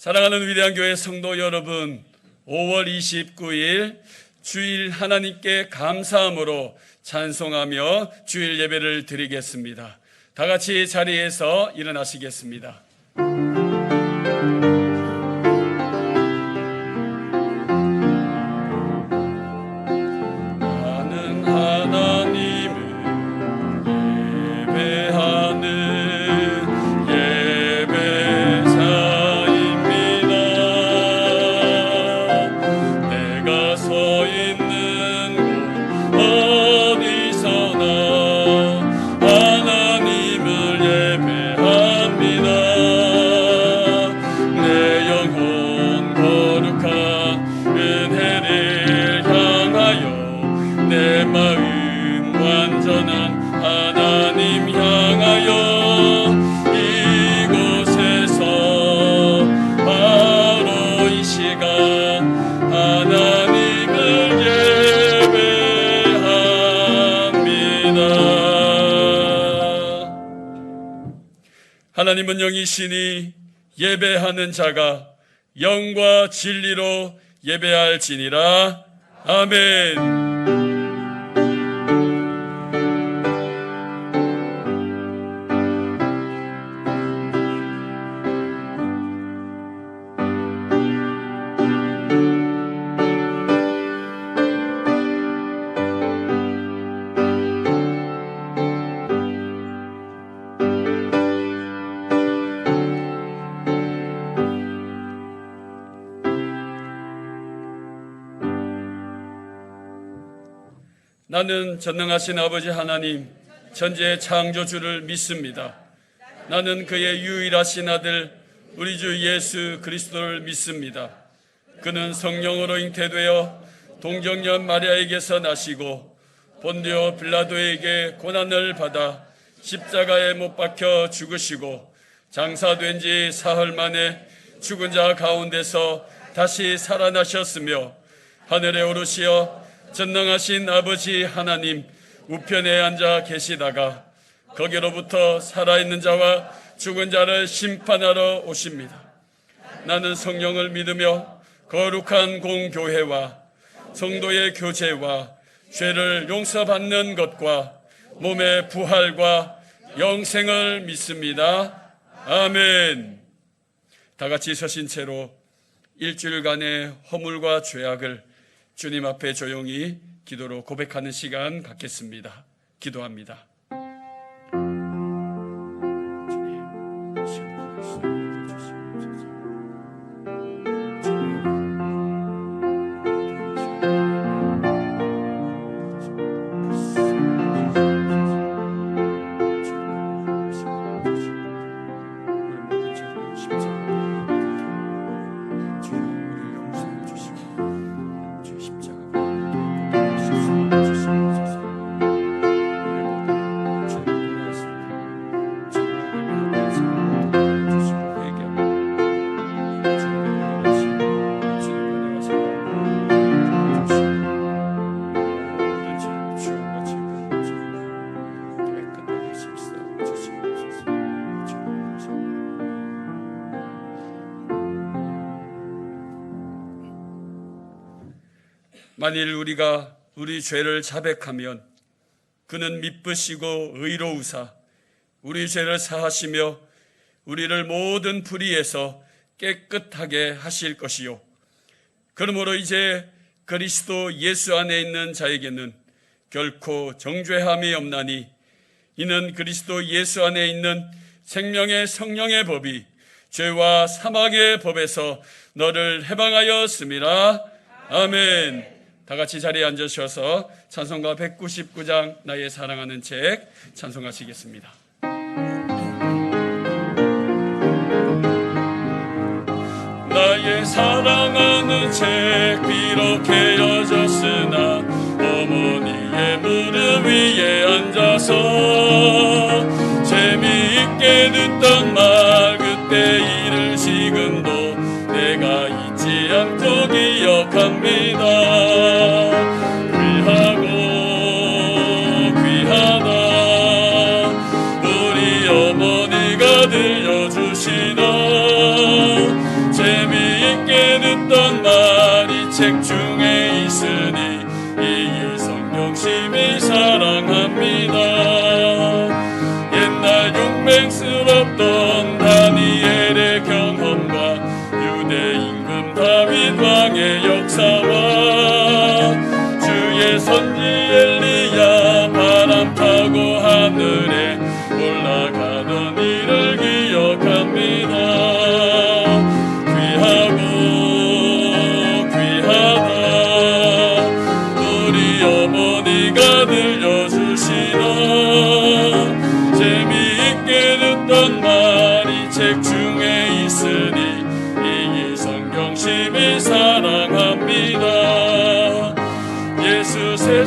사랑하는 위대한 교회 성도 여러분, 5월 29일 주일 하나님께 감사함으로 찬송하며 주일 예배를 드리겠습니다. 다 같이 자리에서 일어나시겠습니다. 나는 하나님을 예배하는 예배자입니다. 내가 서 있는 곳 어디서나 하나님을 예배합니다. 내 영혼 거룩한 은혜를 향하여 내 마음 완전한 하나님 향하여 이곳에서 바로 이 시간 하나님을 예배합니다. 하나님은 영이시니 예배하는 자가 영과 진리로 예배할지니라. 아멘. 나는 전능하신 아버지 하나님, 천지의 창조주를 믿습니다. 나는 그의 유일하신 아들 우리 주 예수 그리스도를 믿습니다. 그는 성령으로 잉태되어 동정녀 마리아에게서 나시고 본디오 빌라도에게 고난을 받아 십자가에 못 박혀 죽으시고 장사된 지 사흘 만에 죽은 자 가운데서 다시 살아나셨으며 하늘에 오르시어 전능하신 아버지 하나님 우편에 앉아 계시다가 거기로부터 살아있는 자와 죽은 자를 심판하러 오십니다. 나는 성령을 믿으며 거룩한 공교회와 성도의 교제와 죄를 용서받는 것과 몸의 부활과 영생을 믿습니다. 아멘. 다 같이 서신 채로 일주일간의 허물과 죄악을 주님 앞에 조용히 기도로 고백하는 시간 갖겠습니다. 기도합니다. 만일 우리가 우리 죄를 자백하면 그는 미쁘시고 의로우사 우리 죄를 사하시며 우리를 모든 불의에서 깨끗하게 하실 것이요 그러므로 이제 그리스도 예수 안에 있는 자에게는 결코 정죄함이 없나니 이는 그리스도 예수 안에 있는 생명의 성령의 법이 죄와 사망의 법에서 너를 해방하였음이라. 아멘. 다 같이 자리에 앉으셔서 찬송가 199장 나의 사랑하는 책 찬송하시겠습니다. 나의 사랑하는 책 비록 헤어졌으나 어머니의 무릎 위에 앉아서 재미있게 듣던 말 그때 일을 지금도 내가 잊지 않고 기억합니다. 귀하고 귀하다 우리 어머니가 들려주시던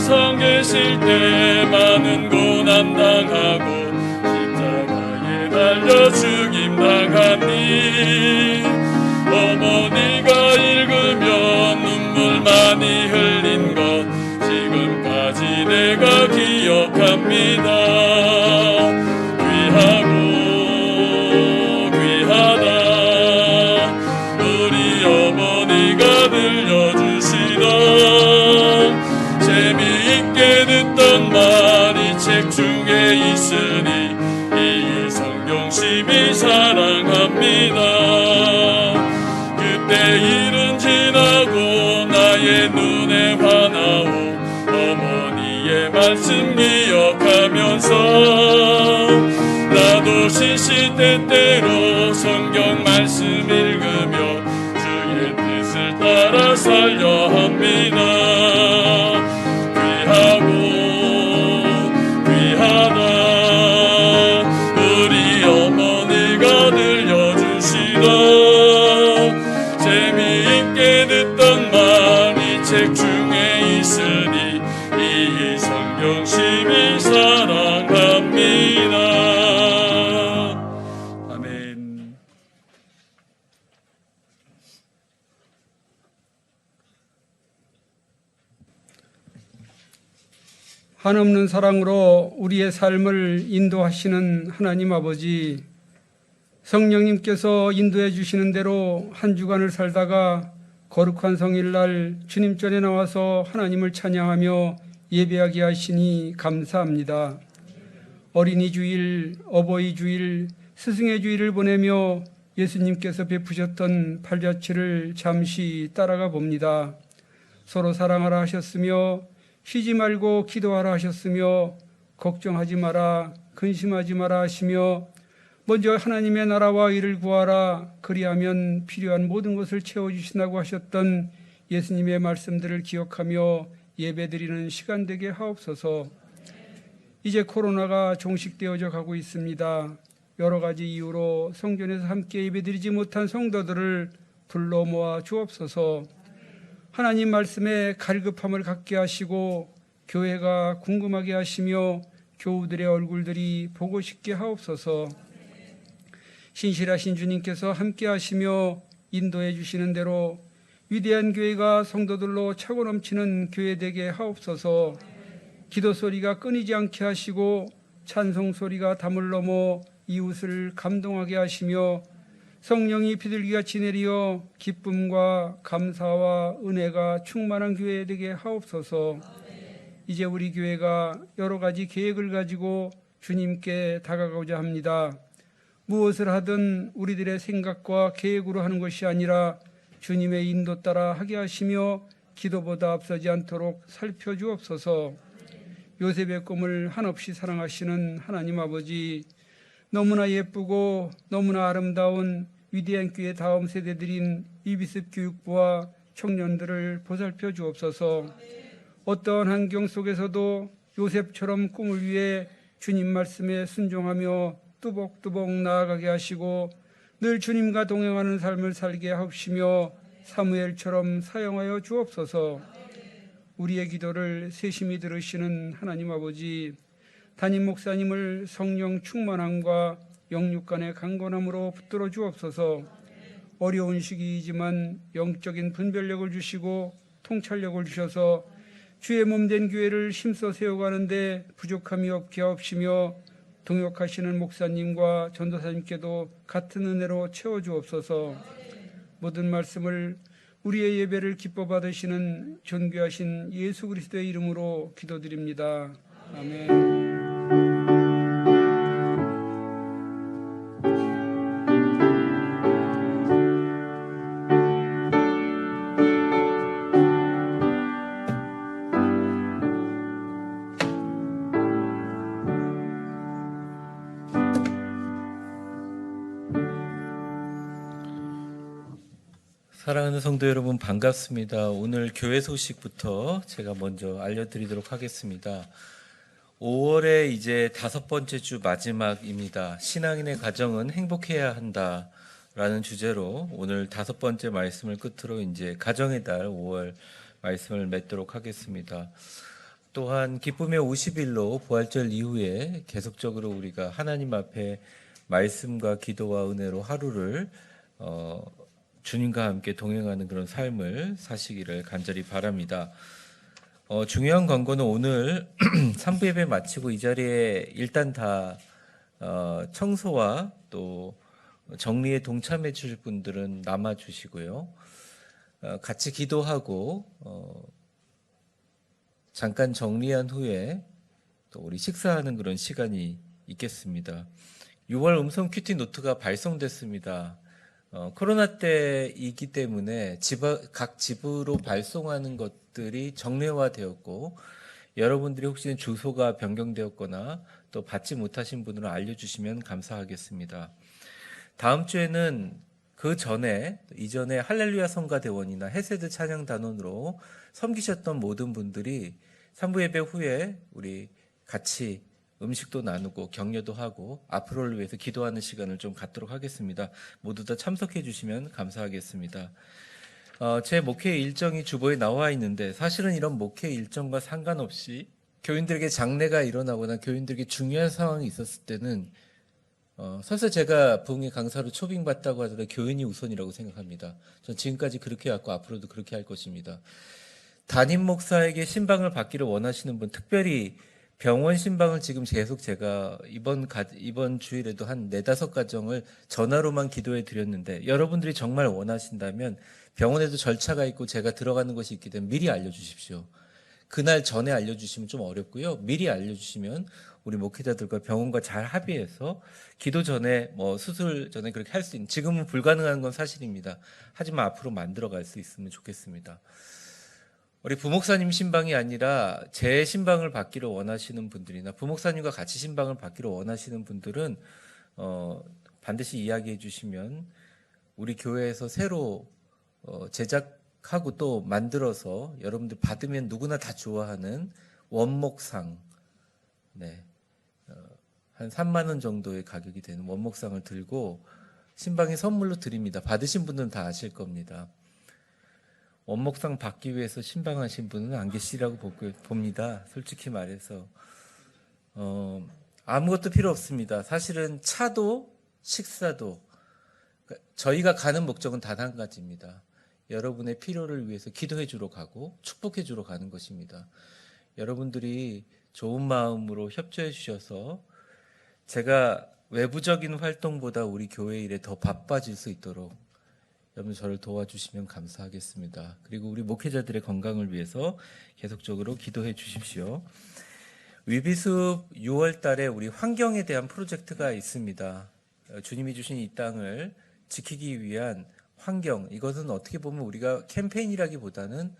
세상 계실 때 많은 고난 당하고 십자가에 달려 죽임 당하니 어머니가 읽으면 눈물 많이 흘린 것 지금까지 내가 기억합니다. 귀하고 귀하다 우리 어머니가 들려주시던 재미있게 듣던 말이 책 중에 있으니 이 성경심이 사랑합니다. 그때 일은 지나고 나의 눈에 화나오 어머니의 말씀 기억하면서 나도 시시때때로 성경 말씀 읽으며 주의 뜻을 따라 살려 합니다. 귀하고 귀하다 우리 어머니가 들려주시던 재미있게 듣던 말이 책 중에 있으니 이 성경심이 사랑합니다. 아멘. 한없는 사랑으로 우리의 삶을 인도하시는 하나님 아버지, 성령님께서 인도해 주시는 대로 한 주간을 살다가 거룩한 성일날 주님 전에 나와서 하나님을 찬양하며 예배하게 하시니 감사합니다. 어린이 주일, 어버이 주일, 스승의 주일을 보내며 예수님께서 베푸셨던 팔자취를 잠시 따라가 봅니다. 서로 사랑하라 하셨으며 쉬지 말고 기도하라 하셨으며 걱정하지 마라, 근심하지 마라 하시며 먼저 하나님의 나라와 의를 구하라 그리하면 필요한 모든 것을 채워주신다고 하셨던 예수님의 말씀들을 기억하며 예배드리는 시간 되게 하옵소서. 이제 코로나가 종식되어져 가고 있습니다. 여러 가지 이유로 성전에서 함께 예배드리지 못한 성도들을 불러 모아 주옵소서. 하나님 말씀에 갈급함을 갖게 하시고 교회가 궁금하게 하시며 교우들의 얼굴들이 보고 싶게 하옵소서. 신실하신 주님께서 함께 하시며 인도해 주시는 대로 위대한 교회가 성도들로 차고 넘치는 교회 되게 하옵소서. 기도 소리가 끊이지 않게 하시고 찬송 소리가 담을 넘어 이웃을 감동하게 하시며 성령이 비둘기같이 내리어 기쁨과 감사와 은혜가 충만한 교회 되게 하옵소서. 이제 우리 교회가 여러 가지 계획을 가지고 주님께 다가가고자 합니다. 무엇을 하든 우리들의 생각과 계획으로 하는 것이 아니라 주님의 인도 따라 하게 하시며 기도보다 앞서지 않도록 살펴주옵소서. 요셉의 꿈을 한없이 사랑하시는 하나님 아버지, 너무나 예쁘고 너무나 아름다운 위대한 교회 다음 세대들인 이비습 교육부와 청년들을 보살펴 주옵소서. 어떠한 환경 속에서도 요셉처럼 꿈을 위해 주님 말씀에 순종하며 뚜벅뚜벅 나아가게 하시고 늘 주님과 동행하는 삶을 살게 하옵시며 사무엘처럼 사용하여 주옵소서. 우리의 기도를 세심히 들으시는 하나님 아버지, 담임 목사님을 성령 충만함과 영육간의 강건함으로 붙들어 주옵소서. 어려운 시기이지만 영적인 분별력을 주시고 통찰력을 주셔서 주의 몸된 교회를 힘써 세워가는데 부족함이 없게 하옵시며 동역하시는 목사님과 전도사님께도 같은 은혜로 채워주옵소서. 모든 말씀을 우리의 예배를 기뻐 받으시는 존귀하신 예수 그리스도의 이름으로 기도드립니다. 아멘. 사랑하는 성도 여러분, 반갑습니다. 오늘 교회 소식부터 제가 먼저 알려드리도록 하겠습니다. 5월에 이제 5번째 주 마지막입니다. 신앙인의 가정은 행복해야 한다 라는 주제로 오늘 5번째 말씀을 끝으로 이제 가정의 달 5월 말씀을 맺도록 하겠습니다. 또한 기쁨의 50일로 부활절 이후에 계속적으로 우리가 하나님 앞에 말씀과 기도와 은혜로 하루를 주님과 함께 동행하는 그런 삶을 사시기를 간절히 바랍니다. 중요한 권고는 오늘 3부 예배 마치고 이 자리에 일단 다 청소와 또 정리에 동참해 주실 분들은 남아 주시고요. 같이 기도하고 잠깐 정리한 후에 또 우리 식사하는 그런 시간이 있겠습니다. 6월 음성 큐티 노트가 발송됐습니다. 코로나 때이기 때문에 각 집으로 발송하는 것들이 정례화되었고, 여러분들이 혹시 주소가 변경되었거나 또 받지 못하신 분들은 알려주시면 감사하겠습니다. 다음 주에는 이전에 할렐루야 성가대원이나 헤세드 찬양단원으로 섬기셨던 모든 분들이 3부 예배 후에 우리 같이 음식도 나누고 격려도 하고 앞으로를 위해서 기도하는 시간을 좀 갖도록 하겠습니다. 모두 다 참석해 주시면 감사하겠습니다. 제 목회 일정이 주보에 나와 있는데, 사실은 이런 목회 일정과 상관없이 교인들에게 장례가 일어나거나 교인들에게 중요한 상황이 있었을 때는 설사 제가 부흥의 강사로 초빙받다고 하더라도 교인이 우선이라고 생각합니다. 전 지금까지 그렇게 해왔고 앞으로도 그렇게 할 것입니다. 담임 목사에게 신방을 받기를 원하시는 분, 특별히 병원 신방을 지금 계속 제가 이번 주일에도 한 4-5가정을 전화로만 기도해 드렸는데, 여러분들이 정말 원하신다면 병원에도 절차가 있고 제가 들어가는 것이 있기 때문에 미리 알려주십시오. 그날 전에 알려주시면 좀 어렵고요. 미리 알려주시면 우리 목회자들과 병원과 잘 합의해서 기도 전에 수술 전에 그렇게 할 수 있는, 지금은 불가능한 건 사실입니다. 하지만 앞으로 만들어갈 수 있으면 좋겠습니다. 우리 부목사님 신방이 아니라 제 신방을 받기를 원하시는 분들이나 부목사님과 같이 신방을 받기를 원하시는 분들은 반드시 이야기해 주시면 우리 교회에서 새로 제작하고 또 만들어서 여러분들 받으면 누구나 다 좋아하는 원목상, 한 3만 원 정도의 가격이 되는 원목상을 들고 신방에 선물로 드립니다. 받으신 분들은 다 아실 겁니다. 원목상 받기 위해서 신방하신 분은 안 계시라고 봅니다. 솔직히 말해서 아무것도 필요 없습니다. 사실은 차도 식사도 저희가 가는 목적은 단 한 가지입니다. 여러분의 필요를 위해서 기도해 주러 가고 축복해 주러 가는 것입니다. 여러분들이 좋은 마음으로 협조해 주셔서 제가 외부적인 활동보다 우리 교회 일에 더 바빠질 수 있도록 여러분 저를 도와주시면 감사하겠습니다. 그리고 우리 목회자들의 건강을 위해서 계속적으로 기도해 주십시오. 위비숲 6월 달에 우리 환경에 대한 프로젝트가 있습니다. 주님이 주신 이 땅을 지키기 위한 환경, 이것은 어떻게 보면 우리가 캠페인이라기보다는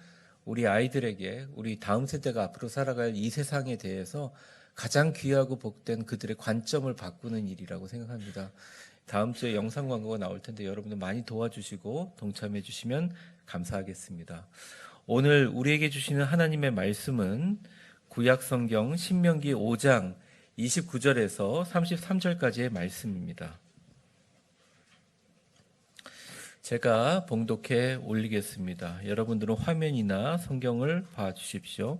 우리 아이들에게 우리 다음 세대가 앞으로 살아갈 이 세상에 대해서 가장 귀하고 복된 그들의 관점을 바꾸는 일이라고 생각합니다. 다음 주에 영상 광고가 나올 텐데 여러분들 많이 도와주시고 동참해 주시면 감사하겠습니다. 오늘 우리에게 주시는 하나님의 말씀은 구약 성경 신명기 5장 29절에서 33절까지의 말씀입니다. 제가 봉독해 올리겠습니다. 여러분들은 화면이나 성경을 봐주십시오.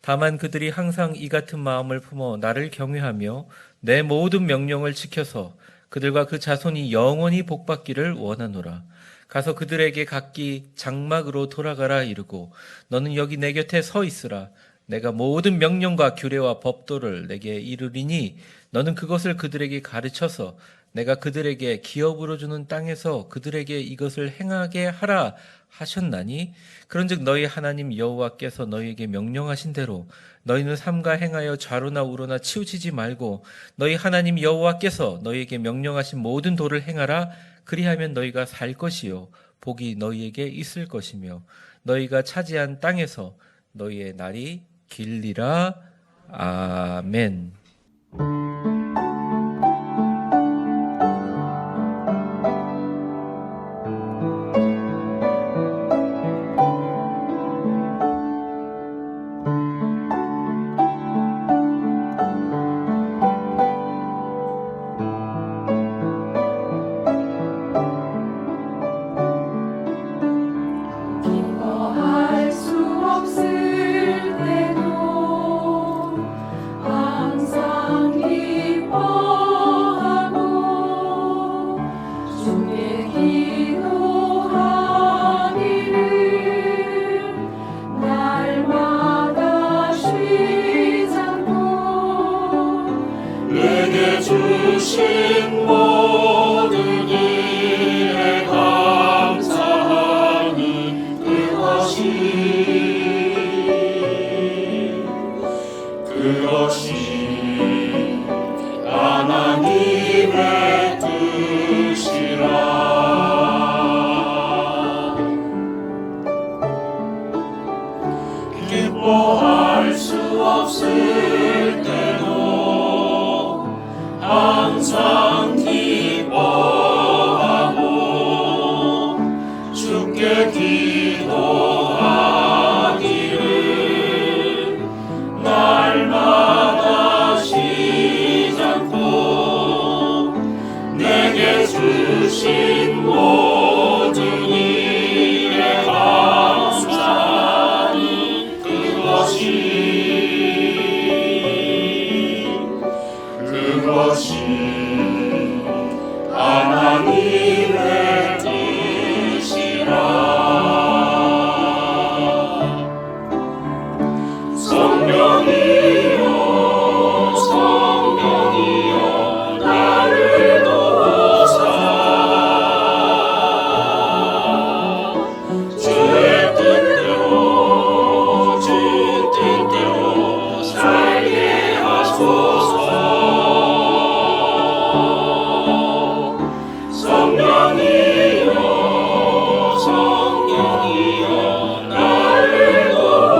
다만 그들이 항상 이 같은 마음을 품어 나를 경외하며 내 모든 명령을 지켜서 그들과 그 자손이 영원히 복받기를 원하노라. 가서 그들에게 각기 장막으로 돌아가라 이르고 너는 여기 내 곁에 서 있으라. 내가 모든 명령과 규례와 법도를 내게 이르리니 너는 그것을 그들에게 가르쳐서 내가 그들에게 기업으로 주는 땅에서 그들에게 이것을 행하게 하라 하셨나니 그런즉 너희 하나님 여호와께서 너희에게 명령하신 대로 너희는 삼가 행하여 좌로나 우로나 치우치지 말고 너희 하나님 여호와께서 너희에게 명령하신 모든 도를 행하라. 그리하면 너희가 살 것이요 복이 너희에게 있을 것이며 너희가 차지한 땅에서 너희의 날이 길리라. 아멘. 기뻐할 수 없을 때도 주께 기도하기를 날마다 쉬지 않고 내게 주신 모든 일에 감사하는 그것이 하나님의 뜻이라. 성령이여 성령이여 나를 도우사 주의 뜻대로 주 뜻대로 살게 하소서. 성령이여 성령이여 나를 도우사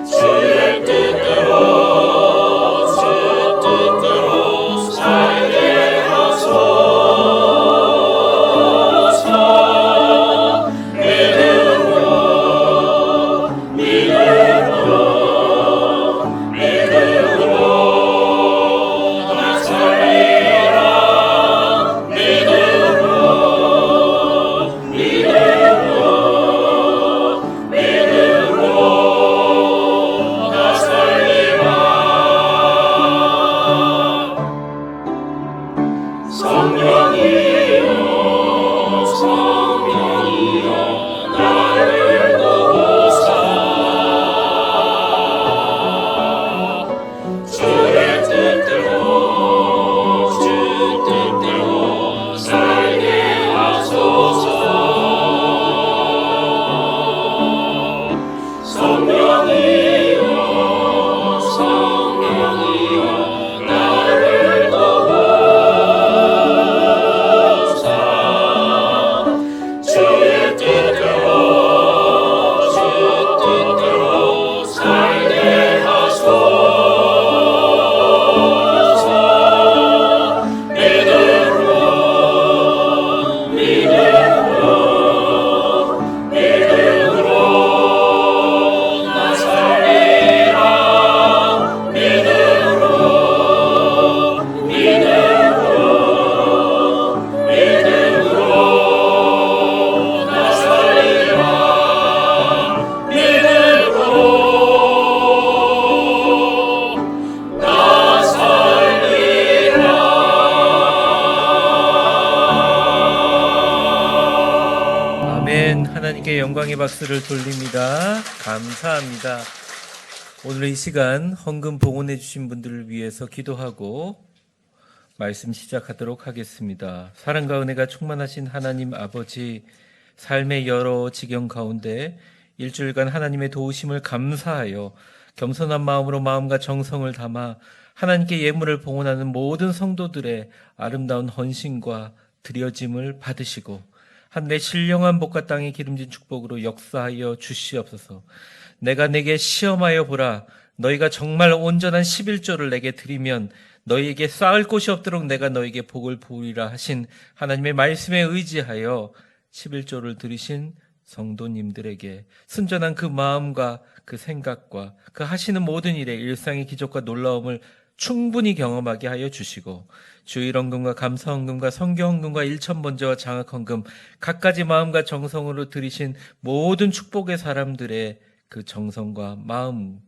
주의 뜻대로 주 뜻대로 살게 하소서. 믿음으로 믿음으로 믿음으로 나 살리라. 믿음으로 믿음으로 믿음으로 나 살리라. 성령이여 성령이여 나를 도우사 주의 뜻대로 주 뜻대로 살게 하소서. 성령이여 성령이여 나를 도우사 주의 뜻대로 주 뜻대로 살게 하소서. 믿음으로 믿음으로 믿음으로 나 살리라. 믿음으로 믿음으로 믿음으로 나 살리라. 믿음으로 나 살리라. 아멘. 하나님께 영광의 박수를 돌립니다. 감사합니다. 오늘 이 시간 헌금 봉헌해 주신 분들을 위해서 기도하고 말씀 시작하도록 하겠습니다. 사랑과 은혜가 충만하신 하나님 아버지, 삶의 여러 지경 가운데 일주일간 하나님의 도우심을 감사하여 겸손한 마음으로 마음과 정성을 담아 하나님께 예물을 봉헌하는 모든 성도들의 아름다운 헌신과 드려짐을 받으시고 한데 신령한 복과 땅의 기름진 축복으로 역사하여 주시옵소서. 내가 내게 시험하여 보라. 너희가 정말 온전한 11조를 내게 드리면 너희에게 쌓을 곳이 없도록 내가 너희에게 복을 부으리라 하신 하나님의 말씀에 의지하여 11조를 드리신 성도님들에게 순전한 그 마음과 그 생각과 그 하시는 모든 일에 일상의 기적과 놀라움을 충분히 경험하게 하여 주시고 주일헌금과 감사헌금과 성경헌금과 일천번제와 장학헌금 갖가지 마음과 정성으로 드리신 모든 축복의 사람들의 그 정성과 마음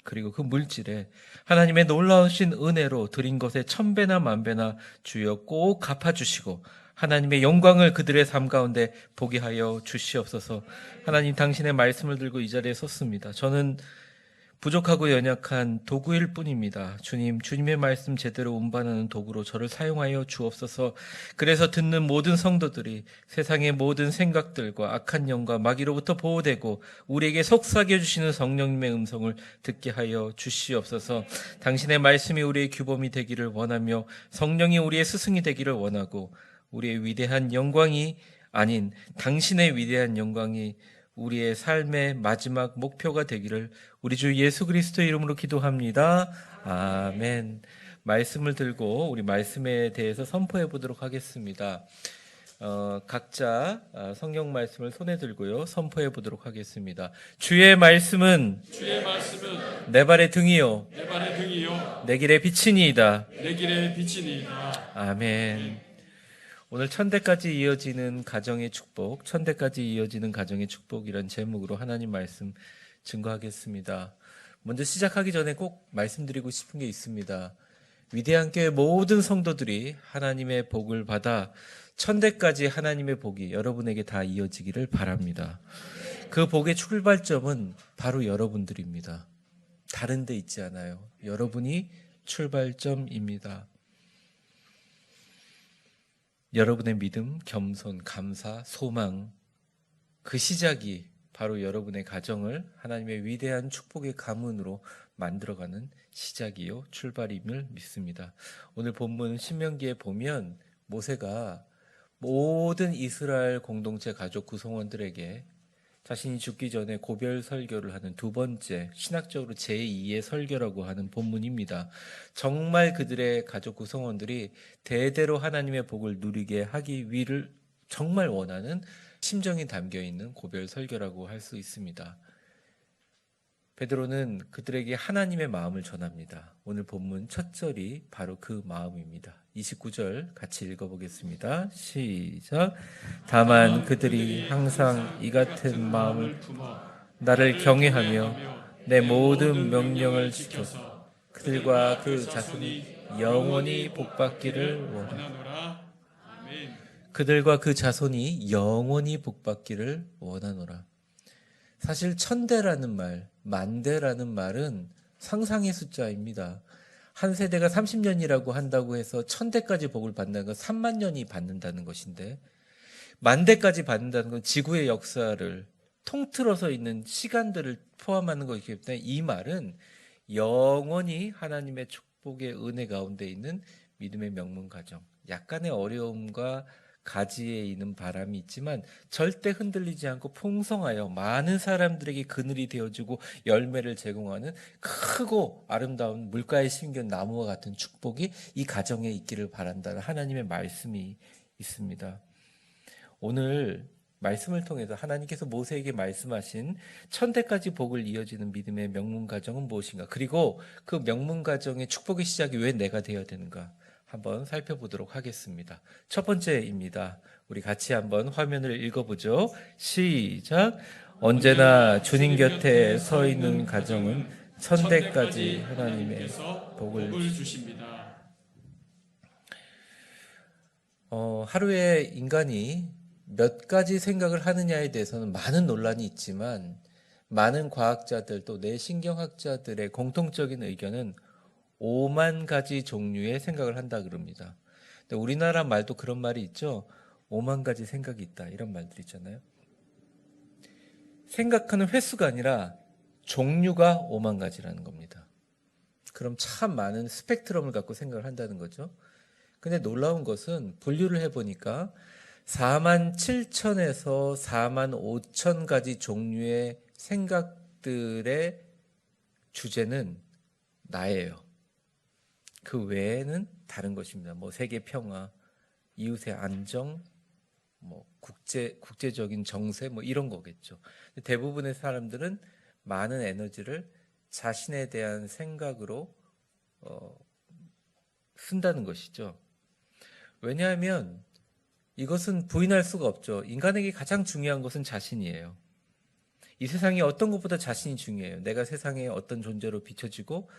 그리고 그 물질에 하나님의 놀라우신 은혜로 드린 것에 1000배나 만배나 주여 꼭 갚아주시고 하나님의 영광을 그들의 삶 가운데 보게 하여 주시옵소서. 하나님, 당신의 말씀을 들고 이 자리에 섰습니다. 저는 부족하고 연약한 도구일 뿐입니다. 주님, 주님의 말씀 제대로 운반하는 도구로 저를 사용하여 주옵소서. 그래서 듣는 모든 성도들이 세상의 모든 생각들과 악한 영과 마귀로부터 보호되고 우리에게 속삭여 주시는 성령님의 음성을 듣게 하여 주시옵소서. 당신의 말씀이 우리의 규범이 되기를 원하며 성령이 우리의 스승이 되기를 원하고 우리의 위대한 영광이 아닌 당신의 위대한 영광이 우리의 삶의 마지막 목표가 되기를 우리 주 예수 그리스도의 이름으로 기도합니다. 아멘. 말씀을 들고 우리 말씀에 대해서 선포해 보도록 하겠습니다. 각자 성경 말씀을 손에 들고요 선포해 보도록 하겠습니다. 주의 말씀은 내 발의 등이요 내 길의 빛이니이다. 아멘. 오늘 천대까지 이어지는 가정의 축복, 천대까지 이어지는 가정의 축복이란 제목으로 하나님 말씀 증거하겠습니다. 먼저 시작하기 전에 꼭 말씀드리고 싶은 게 있습니다. 위대한 교회 모든 성도들이 하나님의 복을 받아 천대까지 하나님의 복이 여러분에게 다 이어지기를 바랍니다. 그 복의 출발점은 바로 여러분들입니다. 다른 데 있지 않아요. 여러분이 출발점입니다. 여러분의 믿음, 겸손, 감사, 소망, 그 시작이 바로 여러분의 가정을 하나님의 위대한 축복의 가문으로 만들어가는 시작이요 출발임을 믿습니다. 오늘 본문 신명기에 보면 모세가 모든 이스라엘 공동체 가족 구성원들에게 자신이 죽기 전에 고별 설교를 하는 두 번째, 신학적으로 제2의 설교라고 하는 본문입니다. 정말 그들의 가족 구성원들이 대대로 하나님의 복을 누리게 하기 위를 정말 원하는 심정이 담겨있는 고별 설교라고 할 수 있습니다. 베드로는 그들에게 하나님의 마음을 전합니다. 오늘 본문 첫 절이 바로 그 마음입니다. 29절 같이 읽어보겠습니다. 시작. 다만 그들이 항상 이 같은 마음을 나를 경외하며 내 모든 명령을 지켜서 그들과 그 자손이 영원히 복받기를 원하노라. 그들과 그 자손이 영원히 복받기를 원하노라. 사실 천대라는 말, 만대라는 말은 상상의 숫자입니다. 한 세대가 30년이라고 한다고 해서 천대까지 복을 받는다는 건 3만 년이 받는다는 것인데, 만대까지 받는다는 건 지구의 역사를 통틀어서 있는 시간들을 포함하는 것이기 때문에 이 말은 영원히 하나님의 축복의 은혜 가운데 있는 믿음의 명문 가정, 약간의 어려움과 가지에 있는 바람이 있지만 절대 흔들리지 않고 풍성하여 많은 사람들에게 그늘이 되어주고 열매를 제공하는 크고 아름다운 물가에 심겨진 나무와 같은 축복이 이 가정에 있기를 바란다는 하나님의 말씀이 있습니다. 오늘 말씀을 통해서 하나님께서 모세에게 말씀하신 천대까지 복을 이어지는 믿음의 명문 가정은 무엇인가, 그리고 그 명문 가정의 축복의 시작이 왜 내가 되어야 되는가 한번 살펴보도록 하겠습니다. 첫 번째입니다. 우리 같이 한번 화면을 읽어보죠. 시작. 언제나 주님 곁에 서 있는 가정은 천대까지 하나님의 복을 주십니다. 하루에 인간이 몇 가지 생각을 하느냐에 대해서는 많은 논란이 있지만 많은 과학자들 또 뇌신경학자들의 공통적인 의견은 5만 가지 종류의 생각을 한다 그럽니다. 근데 우리나라 말도 그런 말이 있죠. 5만 가지 생각이 있다, 이런 말들 있잖아요. 생각하는 횟수가 아니라 종류가 5만 가지라는 겁니다. 그럼 참 많은 스펙트럼을 갖고 생각을 한다는 거죠. 근데 놀라운 것은 분류를 해보니까 4만 7천에서 4만 5천 가지 종류의 생각들의 주제는 나예요. 그 외에는 다른 것입니다. 뭐 세계 평화, 이웃의 안정, 뭐 국제적인 정세, 뭐 이런 거겠죠. 대부분의 사람들은 많은 에너지를 자신에 대한 생각으로 쓴다는 것이죠. 왜냐하면 이것은 부인할 수가 없죠. 인간에게 가장 중요한 것은 자신이에요. 이 세상에 어떤 것보다 자신이 중요해요. 내가 세상에 어떤 존재로 비춰지고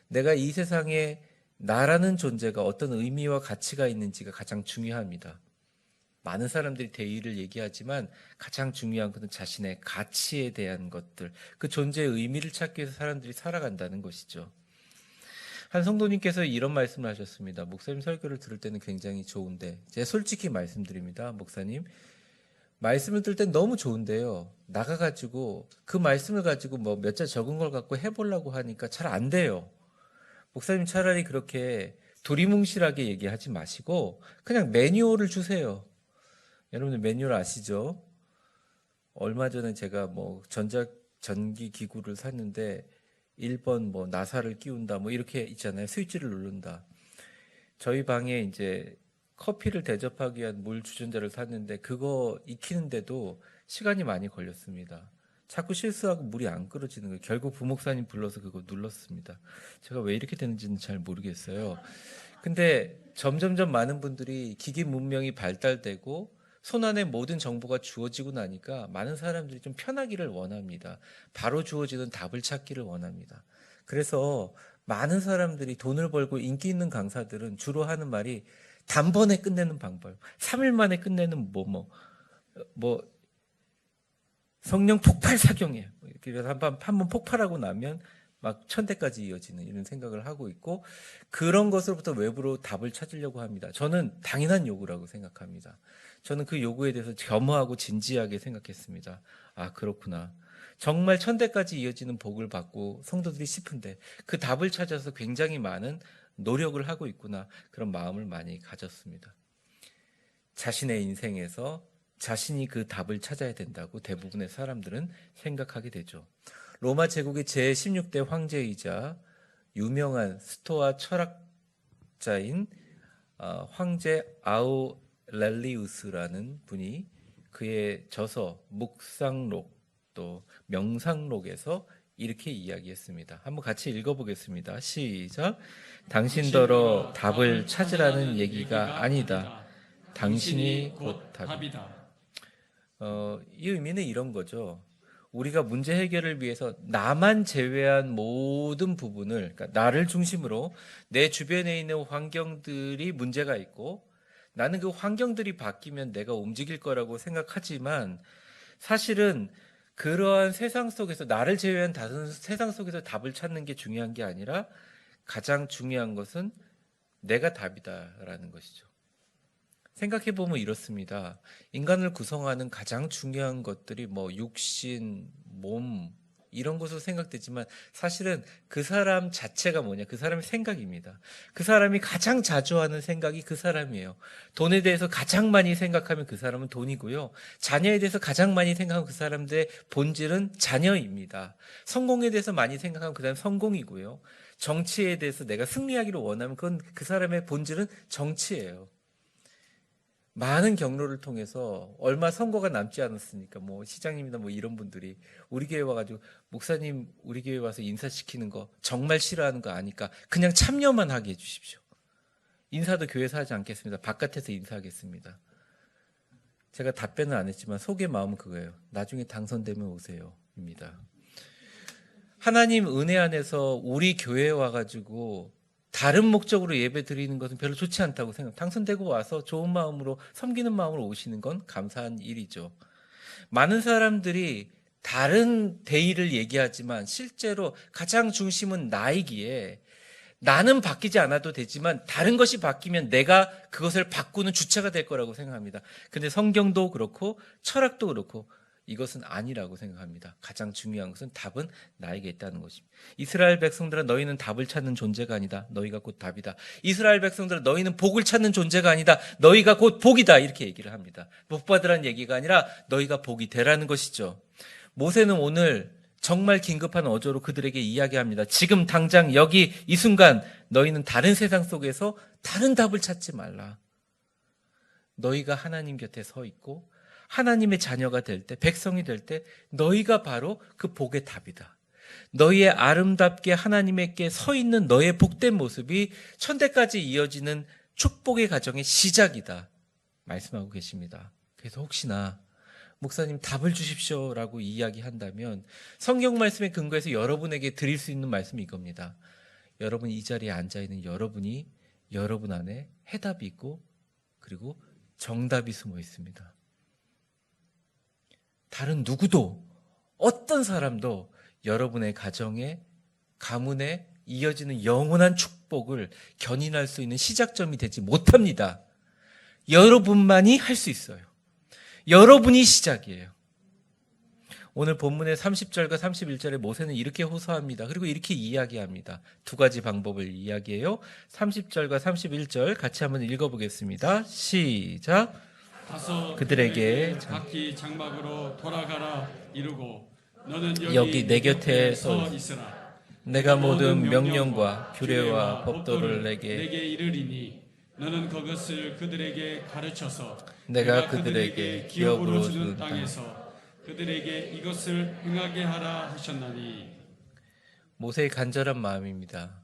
내가 이 세상에 나라는 존재가 어떤 의미와 가치가 있는지가 가장 중요합니다. 많은 사람들이 대의를 얘기하지만 가장 중요한 것은 자신의 가치에 대한 것들, 그 존재의 의미를 찾기 위해서 사람들이 살아간다는 것이죠. 한 성도님께서 이런 말씀을 하셨습니다. 목사님 설교를 들을 때는 굉장히 좋은데, 제가 솔직히 말씀드립니다. 목사님, 말씀을 들을 땐 너무 좋은데요, 나가가지고 그 말씀을 가지고 뭐 몇 자 적은 걸 갖고 해보려고 하니까 잘 안 돼요. 목사님 차라리 그렇게 두리뭉실하게 얘기하지 마시고 그냥 매뉴얼을 주세요. 여러분들 매뉴얼 아시죠? 얼마 전에 제가 뭐 전기 기구를 샀는데 1번 뭐 나사를 끼운다 뭐 이렇게 있잖아요. 스위치를 누른다. 저희 방에 이제 커피를 대접하기 위한 물 주전자를 샀는데 그거 익히는데도 시간이 많이 걸렸습니다. 자꾸 실수하고 물이 안 끓어지는 거예요. 결국 부목사님 불러서 그거 눌렀습니다. 제가 왜 이렇게 되는지는 잘 모르겠어요. 근데 점점점 많은 분들이 기기 문명이 발달되고 손안에 모든 정보가 주어지고 나니까 많은 사람들이 좀 편하기를 원합니다. 바로 주어지는 답을 찾기를 원합니다. 그래서 많은 사람들이 돈을 벌고 인기 있는 강사들은 주로 하는 말이 단번에 끝내는 방법, 3일 만에 끝내는 성령 폭발 사경이에요. 그래서 한번 폭발하고 나면 막 1000대까지 이어지는 이런 생각을 하고 있고, 그런 것으로부터 외부로 답을 찾으려고 합니다. 저는 당연한 요구라고 생각합니다. 저는 그 요구에 대해서 겸허하고 진지하게 생각했습니다. 아, 그렇구나. 정말 1000대까지 이어지는 복을 받고 성도들이 싶은데 그 답을 찾아서 굉장히 많은 노력을 하고 있구나, 그런 마음을 많이 가졌습니다. 자신의 인생에서 자신이 그 답을 찾아야 된다고 대부분의 사람들은 생각하게 되죠. 로마 제국의 제16대 황제이자 유명한 스토아 철학자인 황제 아우렐리우스라는 분이 그의 저서 묵상록 또 명상록에서 이렇게 이야기했습니다. 한번 같이 읽어보겠습니다. 시작. 당신더러 답을 찾으라는 얘기가 아니다. 당신이 곧 답이다. 이 의미는 이런 거죠. 우리가 문제 해결을 위해서 나만 제외한 모든 부분을, 그러니까 나를 중심으로 내 주변에 있는 환경들이 문제가 있고 나는 그 환경들이 바뀌면 내가 움직일 거라고 생각하지만, 사실은 그러한 세상 속에서 나를 제외한 다른 세상 속에서 답을 찾는 게 중요한 게 아니라 가장 중요한 것은 내가 답이다라는 것이죠. 생각해보면 이렇습니다. 인간을 구성하는 가장 중요한 것들이 육신, 몸 이런 것으로 생각되지만 사실은 그 사람 자체가 뭐냐, 그 사람의 생각입니다. 그 사람이 가장 자주 하는 생각이 그 사람이에요. 돈에 대해서 가장 많이 생각하면 그 사람은 돈이고요. 자녀에 대해서 가장 많이 생각하면 그 사람들의 본질은 자녀입니다. 성공에 대해서 많이 생각하면 그 사람은 성공이고요. 정치에 대해서 내가 승리하기를 원하면 그건 그 사람의 본질은 정치예요. 많은 경로를 통해서 얼마 선거가 남지 않았으니까 시장님이나 이런 분들이 우리 교회 와가지고 목사님 우리 교회 와서 인사시키는 거 정말 싫어하는 거 아니까 그냥 참여만 하게 해주십시오. 인사도 교회에서 하지 않겠습니다. 바깥에서 인사하겠습니다. 제가 답변은 안 했지만 속의 마음은 그거예요. 나중에 당선되면 오세요 입니다. 하나님 은혜 안에서 우리 교회에 와가지고 다른 목적으로 예배 드리는 것은 별로 좋지 않다고 생각합니다. 당선되고 와서 좋은 마음으로 섬기는 마음으로 오시는 건 감사한 일이죠. 많은 사람들이 다른 대의를 얘기하지만 실제로 가장 중심은 나이기에 나는 바뀌지 않아도 되지만 다른 것이 바뀌면 내가 그것을 바꾸는 주체가 될 거라고 생각합니다. 근데 성경도 그렇고 철학도 그렇고 이것은 아니라고 생각합니다. 가장 중요한 것은 답은 나에게 있다는 것입니다. 이스라엘 백성들아, 너희는 답을 찾는 존재가 아니다. 너희가 곧 답이다. 이스라엘 백성들아, 너희는 복을 찾는 존재가 아니다. 너희가 곧 복이다. 이렇게 얘기를 합니다. 복 받으라는 얘기가 아니라 너희가 복이 되라는 것이죠. 모세는 오늘 정말 긴급한 어조로 그들에게 이야기합니다. 지금 당장 여기 이 순간 너희는 다른 세상 속에서 다른 답을 찾지 말라. 너희가 하나님 곁에 서 있고 하나님의 자녀가 될 때, 백성이 될 때 너희가 바로 그 복의 답이다. 너희의 아름답게 하나님께 서 있는 너의 복된 모습이 천대까지 이어지는 축복의 가정의 시작이다 말씀하고 계십니다. 그래서 혹시나 목사님 답을 주십시오라고 이야기한다면 성경 말씀에 근거해서 여러분에게 드릴 수 있는 말씀이 이겁니다. 여러분 이 자리에 앉아있는 여러분이 여러분 안에 해답이 있고 그리고 정답이 숨어 있습니다. 다른 누구도 어떤 사람도 여러분의 가정에 가문에 이어지는 영원한 축복을 견인할 수 있는 시작점이 되지 못합니다. 여러분만이 할 수 있어요. 여러분이 시작이에요. 오늘 본문의 30절과 31절에 모세는 이렇게 호소합니다. 그리고 이렇게 이야기합니다. 두 가지 방법을 이야기해요. 30절과 31절 같이 한번 읽어보겠습니다. 시작. 가서 그들에게 각기 장막으로 돌아가라 이르고 너는 여기 내 곁에 서 있으라. 내가 모든 명령과 규례와 법도를 내게 이르리니 너는 그것을 그들에게 가르쳐서 내가 그들에게 기업으로 주는 땅에서 그들에게 이것을 행하게 하라 하셨나니. 모세의 간절한 마음입니다.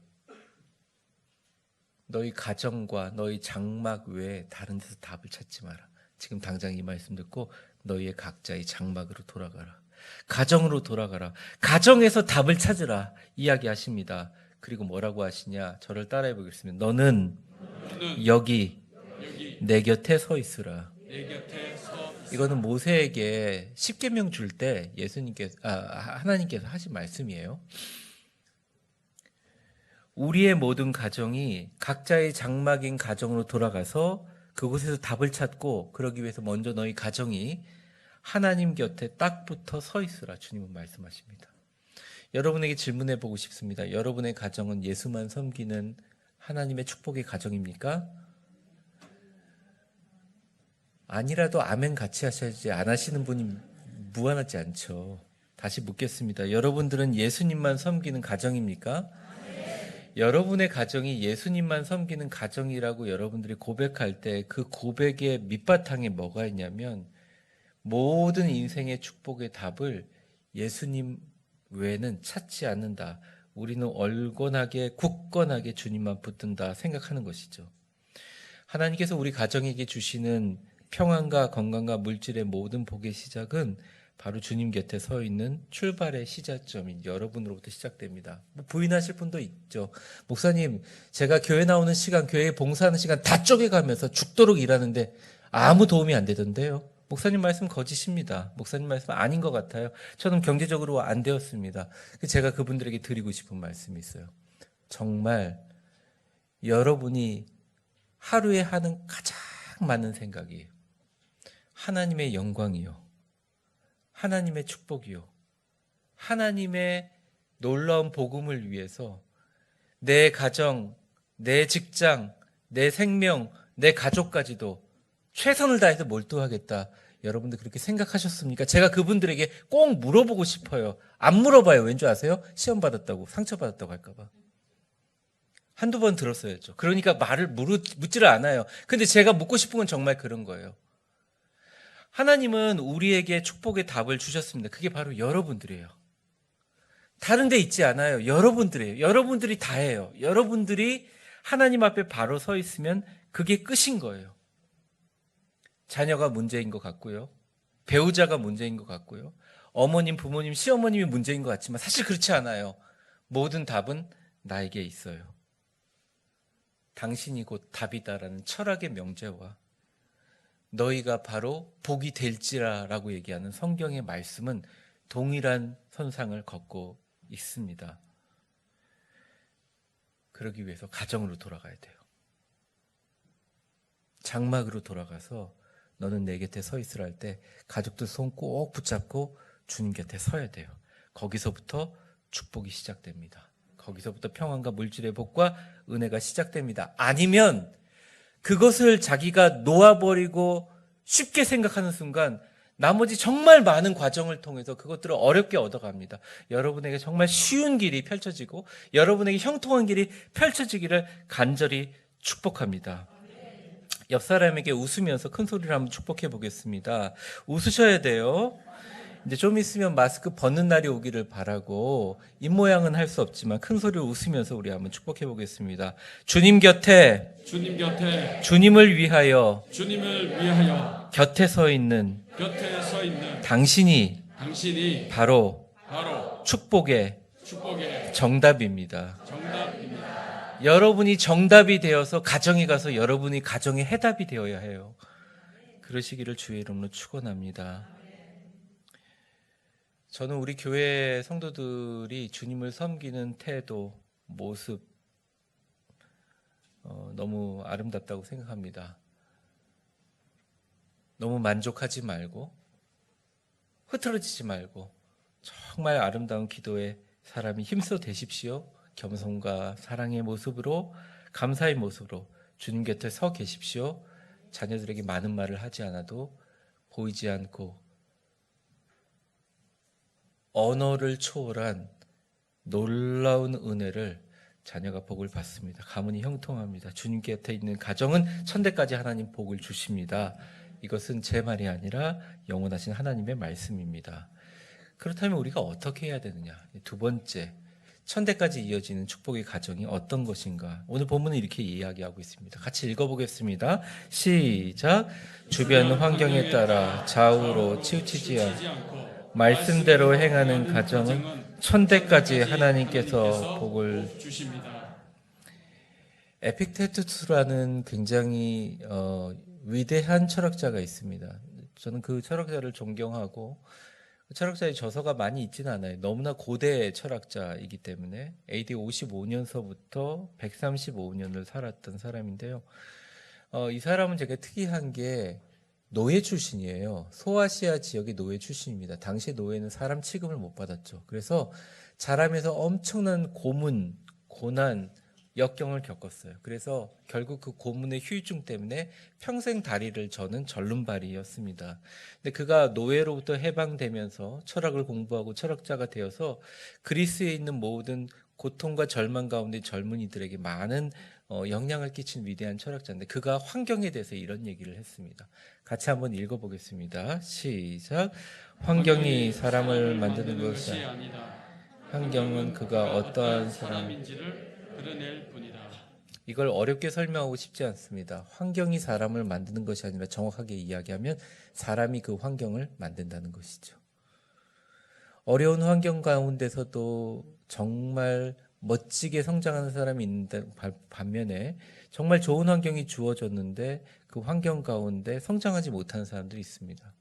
너희 가정과 너희 장막 외에 다른 데서 답을 찾지 마라. 지금 당장 이 말씀 듣고 너희의 각자의 장막으로 돌아가라. 가정으로 돌아가라. 가정에서 답을 찾으라 이야기하십니다. 그리고 뭐라고 하시냐? 저를 따라해 보겠습니다. 너는 여기 내 곁에 서 있으라. 내 곁에 서 이거는 모세에게 십계명 줄 때 하나님께서 하신 말씀이에요. 우리의 모든 가정이 각자의 장막인 가정으로 돌아가서 그곳에서 답을 찾고, 그러기 위해서 먼저 너희 가정이 하나님 곁에 딱 붙어 서 있으라 주님은 말씀하십니다. 여러분에게 질문해 보고 싶습니다. 여러분의 가정은 예수만 섬기는 하나님의 축복의 가정입니까? 아니라도 아멘 같이 하셔야지, 안 하시는 분이 무한하지 않죠. 다시 묻겠습니다. 여러분들은 예수님만 섬기는 가정입니까? 여러분의 가정이 예수님만 섬기는 가정이라고 여러분들이 고백할 때 그 고백의 밑바탕에 뭐가 있냐면, 모든 인생의 축복의 답을 예수님 외에는 찾지 않는다. 우리는 얼건하게 굳건하게 주님만 붙든다 생각하는 것이죠. 하나님께서 우리 가정에게 주시는 평안과 건강과 물질의 모든 복의 시작은 바로 주님 곁에 서 있는 출발의 시작점인 여러분으로부터 시작됩니다. 부인하실 분도 있죠. 목사님, 제가 교회 나오는 시간, 교회에 봉사하는 시간 다 쪼개가면서 죽도록 일하는데 아무 도움이 안 되던데요. 목사님 말씀 거짓입니다. 목사님 말씀 아닌 것 같아요. 저는 경제적으로 안 되었습니다. 제가 그분들에게 드리고 싶은 말씀이 있어요. 정말 여러분이 하루에 하는 가장 많은 생각이 하나님의 영광이요, 하나님의 축복이요, 하나님의 놀라운 복음을 위해서 내 가정, 내 직장, 내 생명, 내 가족까지도 최선을 다해서 몰두하겠다. 여러분들 그렇게 생각하셨습니까? 제가 그분들에게 꼭 물어보고 싶어요. 안 물어봐요. 왠지 아세요? 시험 받았다고, 상처 받았다고 할까봐. 한두 번 들었어야죠. 그러니까 말을 묻지를 않아요. 근데 제가 묻고 싶은 건 정말 그런 거예요. 하나님은 우리에게 축복의 답을 주셨습니다. 그게 바로 여러분들이에요. 다른 데 있지 않아요. 여러분들이에요. 여러분들이 다예요. 여러분들이 하나님 앞에 바로 서 있으면 그게 끝인 거예요. 자녀가 문제인 것 같고요. 배우자가 문제인 것 같고요. 어머님, 부모님, 시어머님이 문제인 것 같지만 사실 그렇지 않아요. 모든 답은 나에게 있어요. 당신이 곧 답이다라는 철학의 명제와 너희가 바로 복이 될지라라고 얘기하는 성경의 말씀은 동일한 선상을 걷고 있습니다. 그러기 위해서 가정으로 돌아가야 돼요. 장막으로 돌아가서 너는 내 곁에 서 있으라 할 때 가족들 손 꼭 붙잡고 주님 곁에 서야 돼요. 거기서부터 축복이 시작됩니다. 거기서부터 평안과 물질의 복과 은혜가 시작됩니다. 아니면 그것을 자기가 놓아버리고 쉽게 생각하는 순간 나머지 정말 많은 과정을 통해서 그것들을 어렵게 얻어갑니다. 여러분에게 정말 쉬운 길이 펼쳐지고 여러분에게 형통한 길이 펼쳐지기를 간절히 축복합니다. 옆 사람에게 웃으면서 큰 소리로 한번 축복해 보겠습니다. 웃으셔야 돼요. 이제 좀 있으면 마스크 벗는 날이 오기를 바라고 입모양은 할 수 없지만 큰 소리로 웃으면서 우리 한번 축복해 보겠습니다. 주님 곁에 주님을 위하여 곁에 서 있는 당신이 바로 축복의 정답입니다. 여러분이 정답이 되어서 가정에 가서 여러분이 가정의 해답이 되어야 해요. 그러시기를 주의 이름으로 축원합니다. 저는 우리 교회 성도들이 주님을 섬기는 태도, 모습 너무 아름답다고 생각합니다. 너무 만족하지 말고 흐트러지지 말고 정말 아름다운 기도의 사람이 힘써 되십시오. 겸손과 사랑의 모습으로, 감사의 모습으로 주님 곁에 서 계십시오. 자녀들에게 많은 말을 하지 않아도 보이지 않고 언어를 초월한 놀라운 은혜를 자녀가 복을 받습니다. 가문이 형통합니다. 주님 곁에 있는 가정은 천대까지 하나님 복을 주십니다. 이것은 제 말이 아니라 영원하신 하나님의 말씀입니다. 그렇다면 우리가 어떻게 해야 되느냐? 두 번째, 천대까지 이어지는 축복의 가정이 어떤 것인가? 오늘 본문은 이렇게 이야기하고 있습니다. 같이 읽어보겠습니다. 시작. 주변 환경에 따라 좌우로 치우치지 않고 말씀대로 행하는 가정은 천대까지 하나님께서 복을 주십니다. 에픽테투스라는 굉장히 위대한 철학자가 있습니다. 저는 그 철학자를 존경하고 그 철학자의 저서가 많이 있지는 않아요. 너무나 고대 철학자이기 때문에 AD 55년서부터 135년을 살았던 사람인데요. 이 사람은 되게 특이한 게 노예 출신이에요. 소아시아 지역의 노예 출신입니다. 당시 노예는 사람 취급을 못 받았죠. 그래서 자라면서 엄청난 고문, 고난, 역경을 겪었어요. 그래서 결국 그 고문의 후유증 때문에 평생 다리를 저는 절름발이였습니다. 근데 그가 노예로부터 해방되면서 철학을 공부하고 철학자가 되어서 그리스에 있는 모든 고통과 절망 가운데 젊은이들에게 많은 영향을 끼친 위대한 철학자인데 그가 환경에 대해서 이런 얘기를 했습니다. 같이 한번 읽어보겠습니다. 시작. 환경이 사람을 만드는 것이 아니다. 환경은 그가 어떠한 사람인지를 드러낼 뿐이다. 이걸 어렵게 설명하고 싶지 않습니다. 환경이 사람을 만드는 것이 아니라 정확하게 이야기하면 사람이 그 환경을 만든다는 것이죠. 어려운 환경 가운데서도 정말 멋지게 성장하는 사람이 있는데 반면에 정말 좋은 환경이 주어졌는데 그 환경 가운데 성장하지 못하는 사람들이 있습니다.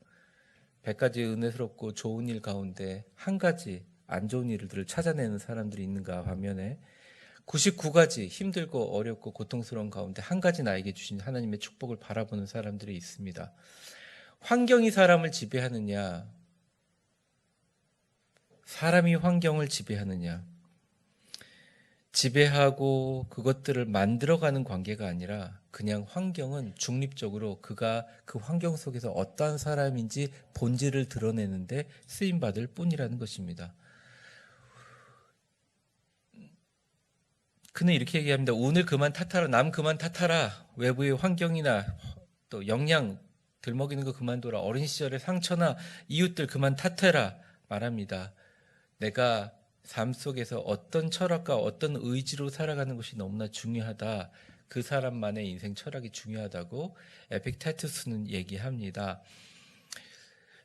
100가지 은혜스럽고 좋은 일 가운데 한 가지 안 좋은 일들을 찾아내는 사람들이 있는가 반면에 99가지 힘들고 어렵고 고통스러운 가운데 한 가지 나에게 주신 하나님의 축복을 바라보는 사람들이 있습니다. 환경이 사람을 지배하느냐, 사람이 환경을 지배하느냐, 지배하고 그것들을 만들어가는 관계가 아니라 그냥 환경은 중립적으로 그가 그 환경 속에서 어떠한 사람인지 본질을 드러내는데 쓰임받을 뿐이라는 것입니다. 그는 이렇게 얘기합니다. 운을 그만 탓하라, 남 그만 탓하라, 외부의 환경이나 또 영양 들먹이는 거 그만둬라, 어린 시절의 상처나 이웃들 그만 탓해라 말합니다. 내가 삶 속에서 어떤 철학과 어떤 의지로 살아가는 것이 너무나 중요하다. 그 사람만의 인생 철학이 중요하다고 에픽테투스는 얘기합니다.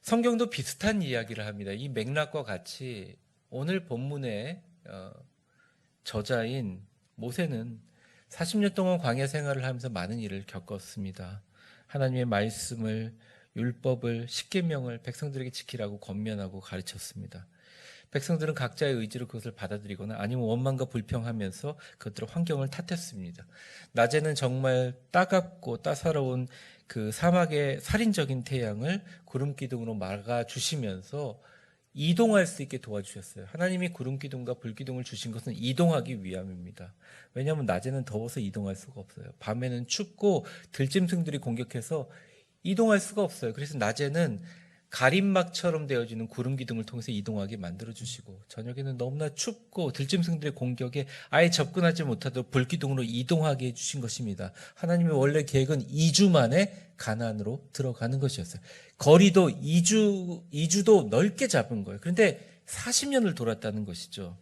성경도 비슷한 이야기를 합니다. 이 맥락과 같이 오늘 본문의 저자인 모세는 40년 동안 광야 생활을 하면서 많은 일을 겪었습니다. 하나님의 말씀을, 율법을, 십계명을 백성들에게 지키라고 권면하고 가르쳤습니다. 백성들은 각자의 의지로 그것을 받아들이거나 아니면 원망과 불평하면서 그것들의 환경을 탓했습니다. 낮에는 정말 따갑고 따사로운 그 사막의 살인적인 태양을 구름 기둥으로 막아주시면서 이동할 수 있게 도와주셨어요. 하나님이 구름 기둥과 불 기둥을 주신 것은 이동하기 위함입니다. 왜냐하면 낮에는 더워서 이동할 수가 없어요. 밤에는 춥고 들짐승들이 공격해서 이동할 수가 없어요. 그래서 낮에는 가림막처럼 되어지는 구름 기둥을 통해서 이동하게 만들어주시고 저녁에는 너무나 춥고 들짐승들의 공격에 아예 접근하지 못하도록 불기둥으로 이동하게 해주신 것입니다. 하나님의 원래 계획은 2주 만에 가나안으로 들어가는 것이었어요. 거리도 2주도 넓게 잡은 거예요. 그런데 40년을 돌았다는 것이죠.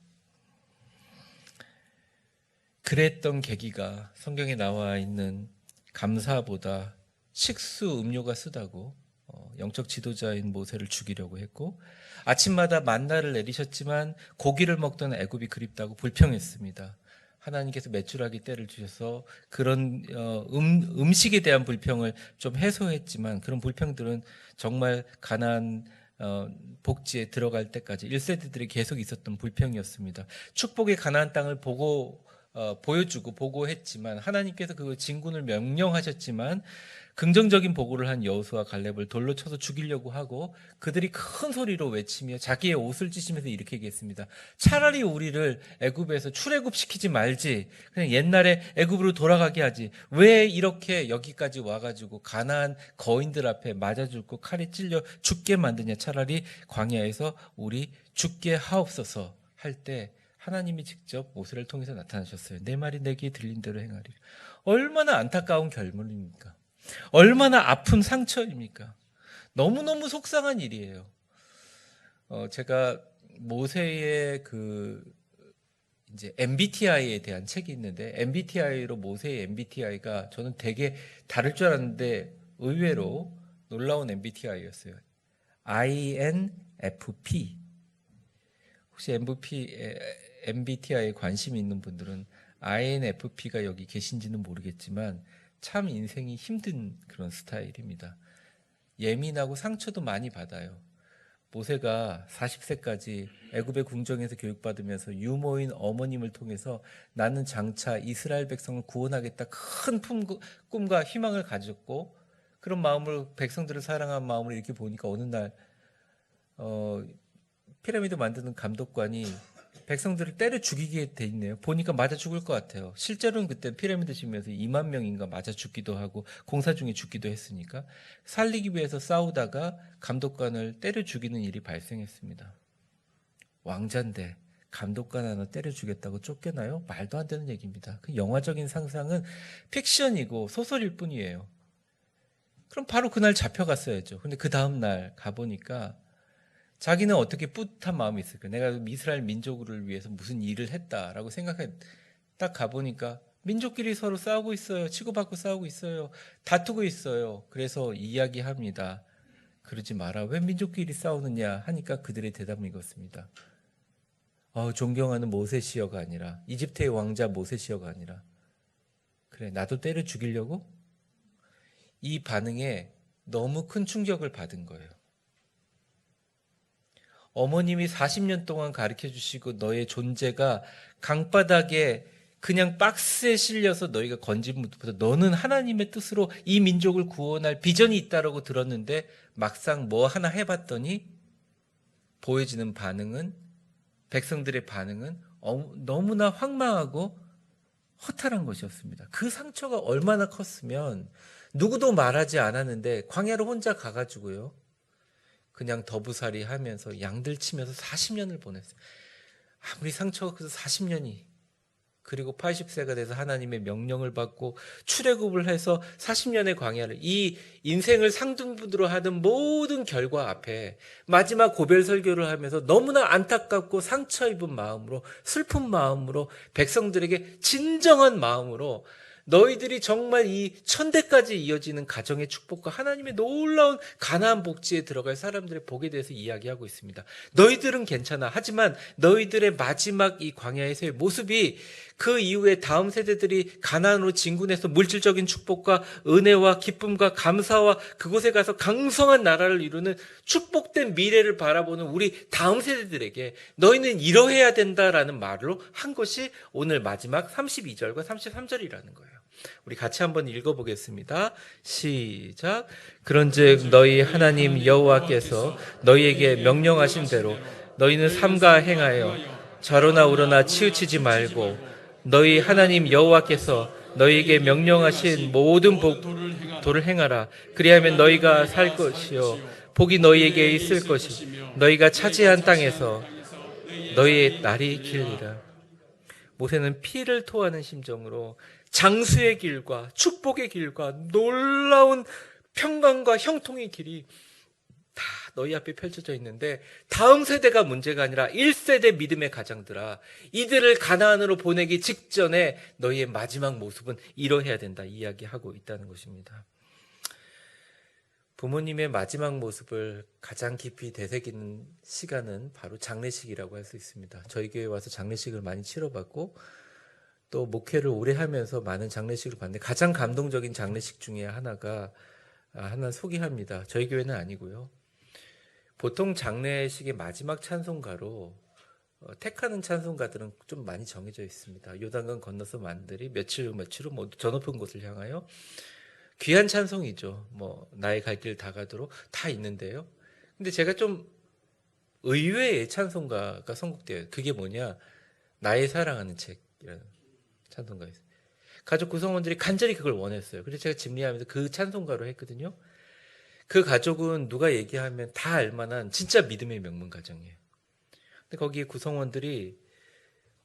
그랬던 계기가 성경에 나와 있는 감사보다 식수 음료가 쓰다고 영적 지도자인 모세를 죽이려고 했고 아침마다 만나를 내리셨지만 고기를 먹던 애굽이 그립다고 불평했습니다. 하나님께서 메추라기 때를 주셔서 그런 음식에 대한 불평을 좀 해소했지만 그런 불평들은 정말 가나안 복지에 들어갈 때까지 1세대들이 계속 있었던 불평이었습니다. 축복의 가나안 땅을 보여주고 보고했지만 하나님께서 그 진군을 명령하셨지만 긍정적인 보고를 한 여호수아 갈렙을 돌로 쳐서 죽이려고 하고 그들이 큰 소리로 외치며 자기의 옷을 찢으면서 이렇게 얘기했습니다. 차라리 우리를 애굽에서 출애굽시키지 말지, 그냥 옛날에 애굽으로 돌아가게 하지, 왜 이렇게 여기까지 와가지고 가나안 거인들 앞에 맞아 죽고 칼에 찔려 죽게 만드냐, 차라리 광야에서 우리 죽게 하옵소서 할 때 하나님이 직접 모세를 통해서 나타나셨어요. 내 말이 내게 들린 대로 행하리라. 얼마나 안타까운 결말입니까? 얼마나 아픈 상처입니까? 너무너무 속상한 일이에요. 제가 모세의 이제 MBTI에 대한 책이 있는데, MBTI로 모세의 MBTI가 저는 되게 다를 줄 알았는데 의외로 놀라운 MBTI였어요. INFP. 혹시 MBTI에 관심이 있는 분들은 INFP가 여기 계신지는 모르겠지만 참 인생이 힘든 그런 스타일입니다. 예민하고 상처도 많이 받아요. 모세가 40세까지 애굽의 궁정에서 교육받으면서 유모인 어머님을 통해서 나는 장차 이스라엘 백성을 구원하겠다 큰 꿈과 희망을 가졌고, 그런 마음을, 백성들을 사랑한 마음을 이렇게 보니까 어느 날 피라미드 만드는 감독관이 백성들을 때려 죽이게 돼 있네요. 보니까 맞아 죽을 것 같아요. 실제로는 그때 피라미드 지으면서 2만 명인가 맞아 죽기도 하고 공사 중에 죽기도 했으니까 살리기 위해서 싸우다가 감독관을 때려 죽이는 일이 발생했습니다. 왕자인데 감독관 하나 때려 죽였다고 쫓겨나요? 말도 안 되는 얘기입니다. 그 영화적인 상상은 픽션이고 소설일 뿐이에요. 그럼 바로 그날 잡혀갔어야죠. 근데 그 다음 날 가보니까 자기는 어떻게 뿌듯한 마음이 있을까? 내가 이스라엘 민족을 위해서 무슨 일을 했다라고 생각해. 딱 가보니까 민족끼리 서로 싸우고 있어요. 치고받고 싸우고 있어요. 다투고 있어요. 그래서 이야기합니다. 그러지 마라. 왜 민족끼리 싸우느냐 하니까 그들의 대답은 이것입니다. 존경하는 모세시여가 아니라, 이집트의 왕자 모세시여가 아니라, 그래 나도 때려 죽이려고? 이 반응에 너무 큰 충격을 받은 거예요. 어머님이 40년 동안 가르쳐 주시고 너의 존재가 강바닥에 그냥 박스에 실려서 너희가 건진 것보다 너는 하나님의 뜻으로 이 민족을 구원할 비전이 있다라고 들었는데 막상 뭐 하나 해봤더니 보여지는 반응은, 백성들의 반응은 너무나 황망하고 허탈한 것이었습니다. 그 상처가 얼마나 컸으면 누구도 말하지 않았는데 광야로 혼자 가가지고요, 그냥 더부살이 하면서 양들 치면서 40년을 보냈어요. 아무리 상처가 커서 40년이, 그리고 80세가 돼서 하나님의 명령을 받고 출애굽을 해서 40년의 광야를, 이 인생을 상등분으로 하던 모든 결과 앞에 마지막 고별 설교를 하면서 너무나 안타깝고 상처 입은 마음으로, 슬픈 마음으로, 백성들에게 진정한 마음으로 너희들이 정말 이 천대까지 이어지는 가정의 축복과 하나님의 놀라운 가나안 복지에 들어갈 사람들의 복에 대해서 이야기하고 있습니다. 너희들은 괜찮아. 하지만 너희들의 마지막 이 광야에서의 모습이 그 이후에 다음 세대들이 가나안으로 진군해서 물질적인 축복과 은혜와 기쁨과 감사와 그곳에 가서 강성한 나라를 이루는 축복된 미래를 바라보는 우리 다음 세대들에게 너희는 이러해야 된다라는 말로 한 것이 오늘 마지막 32절과 33절이라는 거예요. 우리 같이 한번 읽어보겠습니다. 시작. 그런즉 너희 하나님 여호와께서 너희에게 명령하신 대로 너희는 삼가 행하여 좌로나 우로나 치우치지 말고 너희 하나님 여호와께서 너희에게 명령하신 모든 도를 행하라. 그리하면 너희가 살 것이요 복이 너희에게 있을 것이요 너희가 차지한 땅에서 너희의 날이 길리라. 모세는 피를 토하는 심정으로 장수의 길과 축복의 길과 놀라운 평강과 형통의 길이 다 너희 앞에 펼쳐져 있는데, 다음 세대가 문제가 아니라 1세대 믿음의 가장들아, 이들을 가나안으로 보내기 직전에 너희의 마지막 모습은 이러해야 된다 이야기하고 있다는 것입니다. 부모님의 마지막 모습을 가장 깊이 되새기는 시간은 바로 장례식이라고 할 수 있습니다. 저희 교회에 와서 장례식을 많이 치러봤고 또 목회를 오래 하면서 많은 장례식을 봤는데 가장 감동적인 장례식 중에 하나 소개합니다. 저희 교회는 아니고요. 보통 장례식의 마지막 찬송가로 택하는 찬송가들은 좀 많이 정해져 있습니다. 요단강 건너서 만들이 며칠 후 저 높은 곳을 향하여, 귀한 찬송이죠. 나의 갈 길 다 가도록 다 있는데요. 근데 제가 좀 의외의 찬송가가 선곡돼요. 그게 뭐냐? 나의 사랑하는 책이라는 찬송가 있어요. 가족 구성원들이 간절히 그걸 원했어요. 그래서 제가 집리하면서 그 찬송가로 했거든요. 그 가족은 누가 얘기하면 다 알만한 진짜 믿음의 명문 가정이에요. 근데 거기에 구성원들이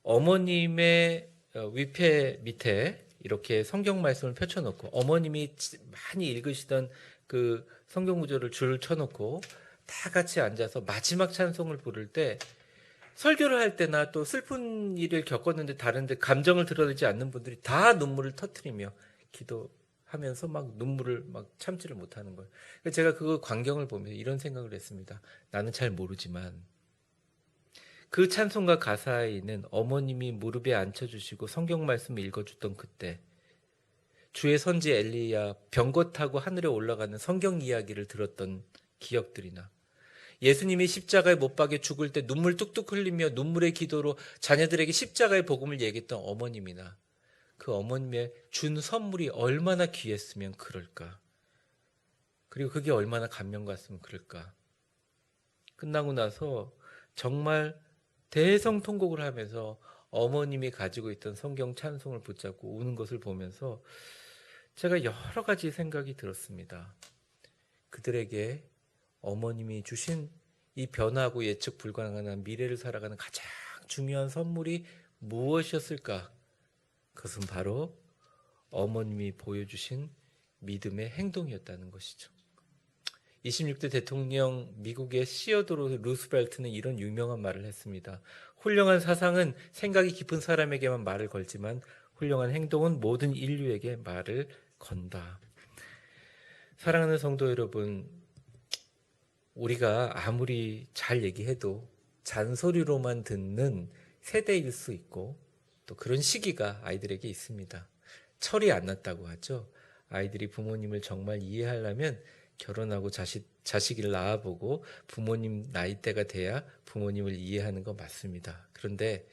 어머님의 위패 밑에 이렇게 성경 말씀을 펼쳐놓고 어머님이 많이 읽으시던 그 성경 구절을 줄 쳐놓고 다 같이 앉아서 마지막 찬송을 부를 때 설교를 할 때나 또 슬픈 일을 겪었는데 다른데 감정을 드러내지 않는 분들이 다 눈물을 터뜨리며 기도하면서 막 눈물을 막 참지를 못하는 거예요. 그래서 제가 그 광경을 보면서 이런 생각을 했습니다. 나는 잘 모르지만 그 찬송가 가사에 있는 어머님이 무릎에 앉혀주시고 성경 말씀을 읽어줬던 그때 주의 선지 엘리야 병거 타고 하늘에 올라가는 성경 이야기를 들었던 기억들이나 예수님이 십자가에 못 박혀 죽을 때 눈물 뚝뚝 흘리며 눈물의 기도로 자녀들에게 십자가의 복음을 얘기했던 어머님이나 그 어머님의 준 선물이 얼마나 귀했으면 그럴까. 그리고 그게 얼마나 감명 갔으면 그럴까. 끝나고 나서 정말 대성통곡을 하면서 어머님이 가지고 있던 성경 찬송을 붙잡고 우는 것을 보면서 제가 여러 가지 생각이 들었습니다. 그들에게 어머님이 주신 이 변화하고 예측 불가능한 미래를 살아가는 가장 중요한 선물이 무엇이었을까? 그것은 바로 어머님이 보여주신 믿음의 행동이었다는 것이죠. 26대 대통령 미국의 시어도로 루스벨트는 이런 유명한 말을 했습니다. 훌륭한 사상은 생각이 깊은 사람에게만 말을 걸지만 훌륭한 행동은 모든 인류에게 말을 건다. 사랑하는 성도 여러분, 우리가 아무리 잘 얘기해도 잔소리로만 듣는 세대일 수 있고 또 그런 시기가 아이들에게 있습니다. 철이 안 났다고 하죠. 아이들이 부모님을 정말 이해하려면 결혼하고 자식을 낳아보고 부모님 나이대가 돼야 부모님을 이해하는 거 맞습니다. 그런데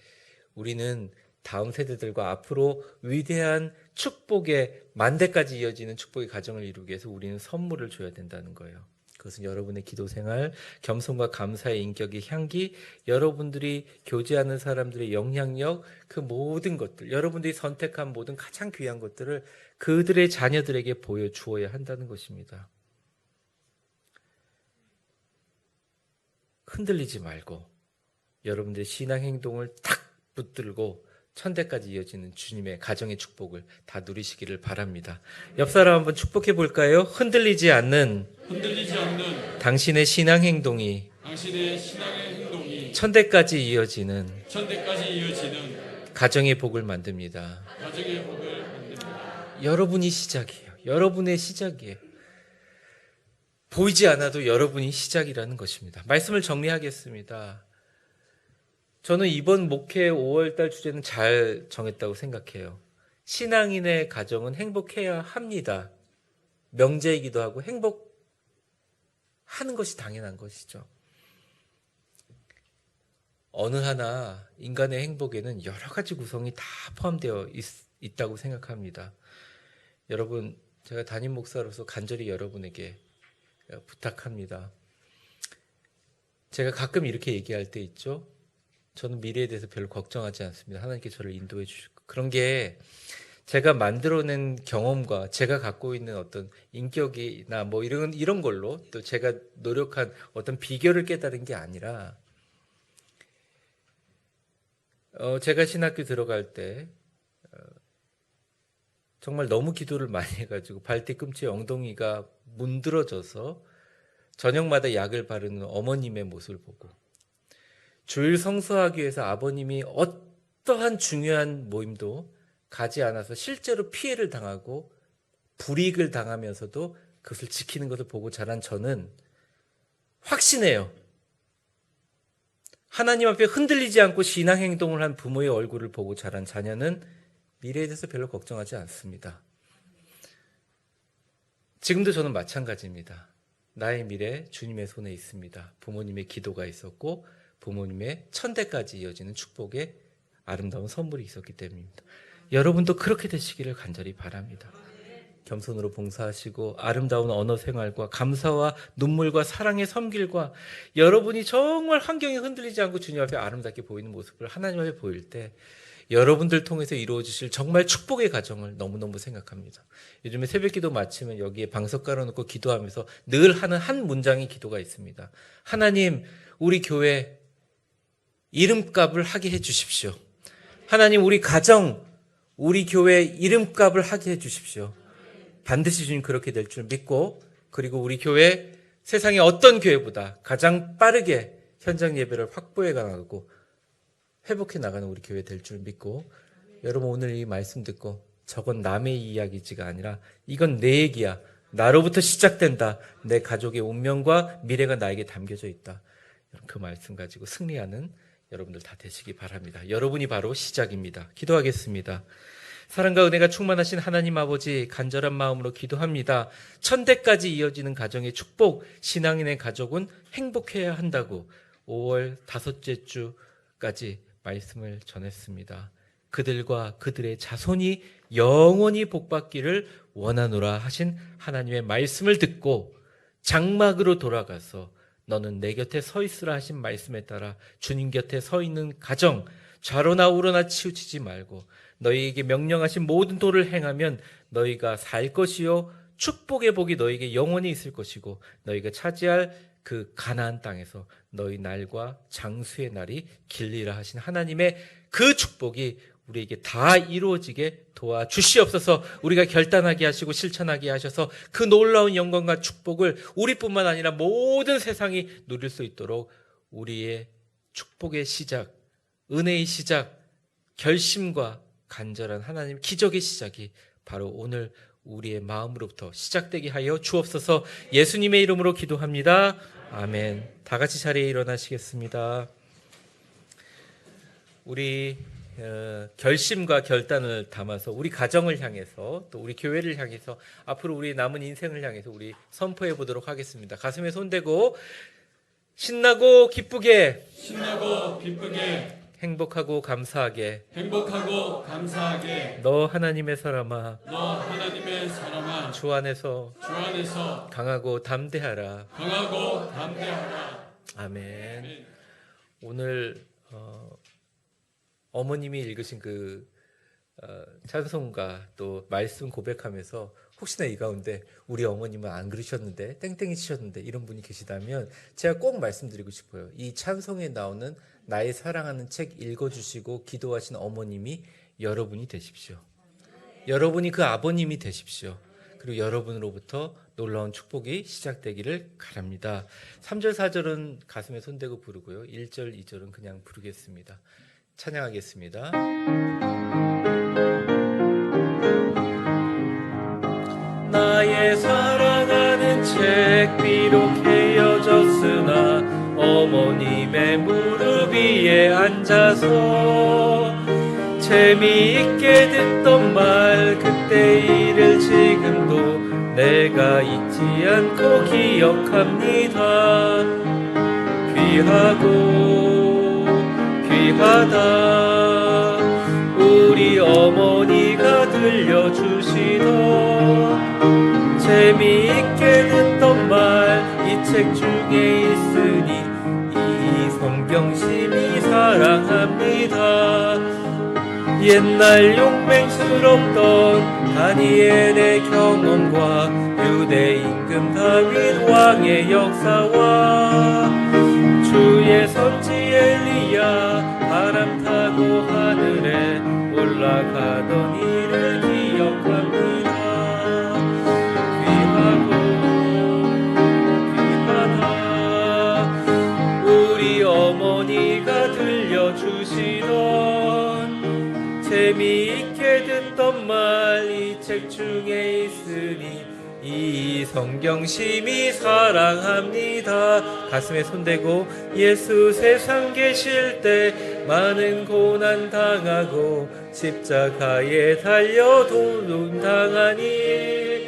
우리는 다음 세대들과 앞으로 위대한 축복의 만대까지 이어지는 축복의 가정을 이루기 위해서 우리는 선물을 줘야 된다는 거예요. 그것은 여러분의 기도 생활, 겸손과 감사의 인격의 향기, 여러분들이 교제하는 사람들의 영향력, 그 모든 것들, 여러분들이 선택한 모든 가장 귀한 것들을 그들의 자녀들에게 보여주어야 한다는 것입니다. 흔들리지 말고 여러분들의 신앙 행동을 탁 붙들고 천대까지 이어지는 주님의 가정의 축복을 다 누리시기를 바랍니다. 옆 사람 한번 축복해 볼까요? 흔들리지 않는 당신의 신앙 행동이 천대까지 이어지는 가정의 복을 만듭니다. 여러분이 시작이에요. 여러분의 시작이에요. 보이지 않아도 여러분이 시작이라는 것입니다. 말씀을 정리하겠습니다. 저는 이번 목회 5월달 주제는 잘 정했다고 생각해요. 신앙인의 가정은 행복해야 합니다. 명제이기도 하고 행복하는 것이 당연한 것이죠. 어느 하나 인간의 행복에는 여러 가지 구성이 다 포함되어 있다고 생각합니다. 여러분, 제가 담임 목사로서 간절히 여러분에게 부탁합니다. 제가 가끔 이렇게 얘기할 때 있죠. 저는 미래에 대해서 별로 걱정하지 않습니다. 하나님께 저를 인도해 주시고. 그런 게 제가 만들어낸 경험과 제가 갖고 있는 어떤 인격이나 뭐 이런 걸로 또 제가 노력한 어떤 비결을 깨달은 게 아니라 제가 신학교 들어갈 때 정말 너무 기도를 많이 해가지고 발뒤꿈치에 엉덩이가 문드러져서 저녁마다 약을 바르는 어머님의 모습을 보고 주일 성수하기 위해서 아버님이 어떠한 중요한 모임도 가지 않아서 실제로 피해를 당하고 불이익을 당하면서도 그것을 지키는 것을 보고 자란 저는 확신해요. 하나님 앞에 흔들리지 않고 신앙 행동을 한 부모의 얼굴을 보고 자란 자녀는 미래에 대해서 별로 걱정하지 않습니다. 지금도 저는 마찬가지입니다. 나의 미래 주님의 손에 있습니다. 부모님의 기도가 있었고 부모님의 천대까지 이어지는 축복의 아름다운 선물이 있었기 때문입니다. 여러분도 그렇게 되시기를 간절히 바랍니다. 겸손으로 봉사하시고 아름다운 언어 생활과 감사와 눈물과 사랑의 섬길과 여러분이 정말 환경이 흔들리지 않고 주님 앞에 아름답게 보이는 모습을 하나님 앞에 보일 때 여러분들 통해서 이루어지실 정말 축복의 가정을 너무너무 생각합니다. 요즘에 새벽기도 마치면 여기에 방석 깔아놓고 기도하면서 늘 하는 한 문장의 기도가 있습니다. 하나님, 우리 교회 이름값을 하게 해주십시오. 하나님 우리 가정, 우리 교회 이름값을 하게 해주십시오. 반드시 주님 그렇게 될 줄 믿고, 그리고 우리 교회 세상의 어떤 교회보다 가장 빠르게 현장 예배를 확보해 나가고 회복해 나가는 우리 교회 될 줄 믿고, 여러분 오늘 이 말씀 듣고 저건 남의 이야기지가 아니라 이건 내 얘기야. 나로부터 시작된다. 내 가족의 운명과 미래가 나에게 담겨져 있다. 그 말씀 가지고 승리하는 여러분들 다 되시기 바랍니다. 여러분이 바로 시작입니다. 기도하겠습니다. 사랑과 은혜가 충만하신 하나님 아버지, 간절한 마음으로 기도합니다. 천대까지 이어지는 가정의 축복, 신앙인의 가족은 행복해야 한다고 5월 5째 주까지 말씀을 전했습니다. 그들과 그들의 자손이 영원히 복받기를 원하노라 하신 하나님의 말씀을 듣고 장막으로 돌아가서 너는 내 곁에 서 있으라 하신 말씀에 따라 주님 곁에 서 있는 가정, 좌로나 우로나 치우치지 말고 너희에게 명령하신 모든 도를 행하면 너희가 살 것이요 축복의 복이 너희에게 영원히 있을 것이고 너희가 차지할 그 가나안 땅에서 너희 날과 장수의 날이 길리라 하신 하나님의 그 축복이 우리에게 다 이루어지게 도와주시옵소서. 우리가 결단하게 하시고 실천하게 하셔서 그 놀라운 영광과 축복을 우리뿐만 아니라 모든 세상이 누릴 수 있도록 우리의 축복의 시작, 은혜의 시작, 결심과 간절한 하나님 기적의 시작이 바로 오늘 우리의 마음으로부터 시작되게 하여 주옵소서. 예수님의 이름으로 기도합니다. 아멘. 다 같이 자리에 일어나시겠습니다. 우리 결심과 결단을 담아서 우리 가정을 향해서 또 우리 교회를 향해서 앞으로 우리 남은 인생을 향해서 우리 선포해 보도록 하겠습니다. 가슴에 손대고 신나고 기쁘게 행복하고 감사하게 너 하나님의 사람아 주 안에서 강하고 담대하라. 아멘. 오늘 어머님이 읽으신 그 찬송가 또 말씀 고백하면서 혹시나 이 가운데 우리 어머님은 안 그러셨는데 땡땡이 치셨는데 이런 분이 계시다면 제가 꼭 말씀드리고 싶어요. 이 찬송에 나오는 나의 사랑하는 책 읽어주시고 기도하신 어머님이 여러분이 되십시오. 여러분이 그 아버님이 되십시오. 그리고 여러분으로부터 놀라운 축복이 시작되기를 바랍니다. 3절 4절은 가슴에 손대고 부르고요. 1절 2절은 그냥 부르겠습니다. 찬양하겠습니다. 나의 사랑하는 책 비록 헤어졌으나 어머님의 무릎 위에 앉아서 재미있게 듣던 말 그때 일을 지금도 내가 잊지 않고 기억합니다. 귀하다 우리 어머니가 들려주시던 재미있게 듣던 말 이 책 중에 있으니 이 성경심이 사랑합니다. 옛날 용맹스럽던 다니엘의 경험과 유대 임금 다윗 왕의 역사와 주의 선지 엘리야 바람 타고 하늘에 올라가던 일을 기억합니다. 귀하다 우리 어머니가 들려주시던 재미있게 듣던 말 이 책 중에 있으니 이 성경심이 사랑합니다. 가슴에 손대고 예수 세상 계실 때 많은 고난 당하고 십자가에 달려 도움 당하니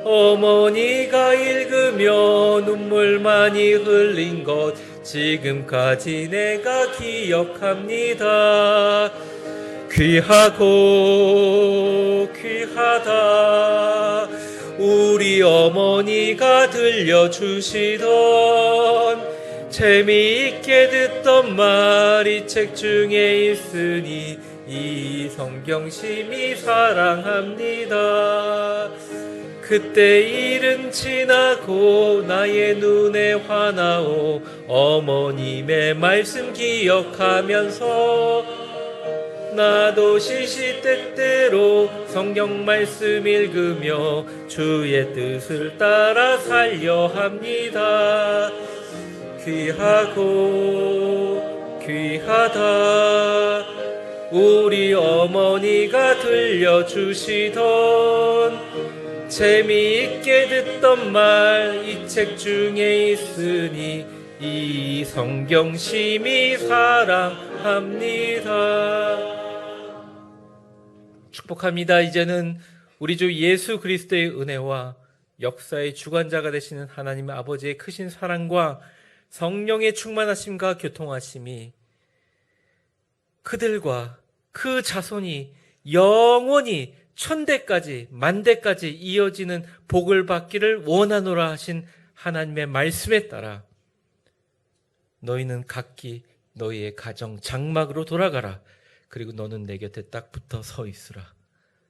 어머니가 읽으며 눈물 많이 흘린 것 지금까지 내가 기억합니다. 귀하다 우리 어머니가 들려주시던 재미있게 듣던 말 이 책 중에 있으니 이 성경심이 사랑합니다. 그때 일은 지나고 나의 눈에 화나오 어머님의 말씀 기억하면서 나도 시시때때로 성경 말씀 읽으며 주의 뜻을 따라 살려 합니다. 귀하고 귀하다. 우리 어머니가 들려주시던 재미있게 듣던 말 이 책 중에 있으니 이 성경 심히 사랑합니다. 축복합니다. 이제는 우리 주 예수 그리스도의 은혜와 역사의 주관자가 되시는 하나님 아버지의 크신 사랑과 성령의 충만하심과 교통하심이 그들과 그 자손이 영원히 천대까지 만대까지 이어지는 복을 받기를 원하노라 하신 하나님의 말씀에 따라 너희는 각기 너희의 가정 장막으로 돌아가라. 그리고 너는 내 곁에 딱 붙어 서 있으라.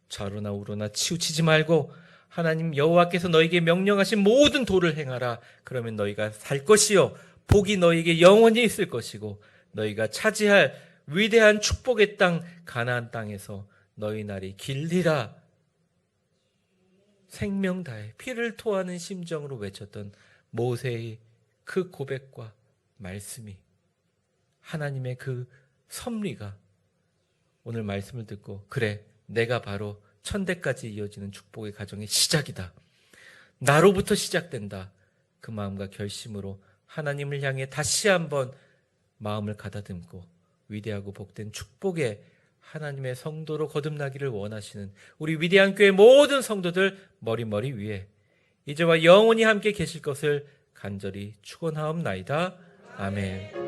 좌로나 우로나 치우치지 말고 하나님 여호와께서 너희에게 명령하신 모든 도를 행하라. 그러면 너희가 살 것이요 복이 너희에게 영원히 있을 것이고 너희가 차지할 위대한 축복의 땅 가나안 땅에서 너희 날이 길리라. 생명 다해 피를 토하는 심정으로 외쳤던 모세의 그 고백과 말씀이 하나님의 그 섭리가 오늘 말씀을 듣고 그래 내가 바로 천대까지 이어지는 축복의 가정의 시작이다. 나로부터 시작된다. 그 마음과 결심으로 하나님을 향해 다시 한번 마음을 가다듬고 위대하고 복된 축복의 하나님의 성도로 거듭나기를 원하시는 우리 위대한 교회 모든 성도들 머리 위에 이제와 영원히 함께 계실 것을 간절히 축원하옵나이다. 아멘.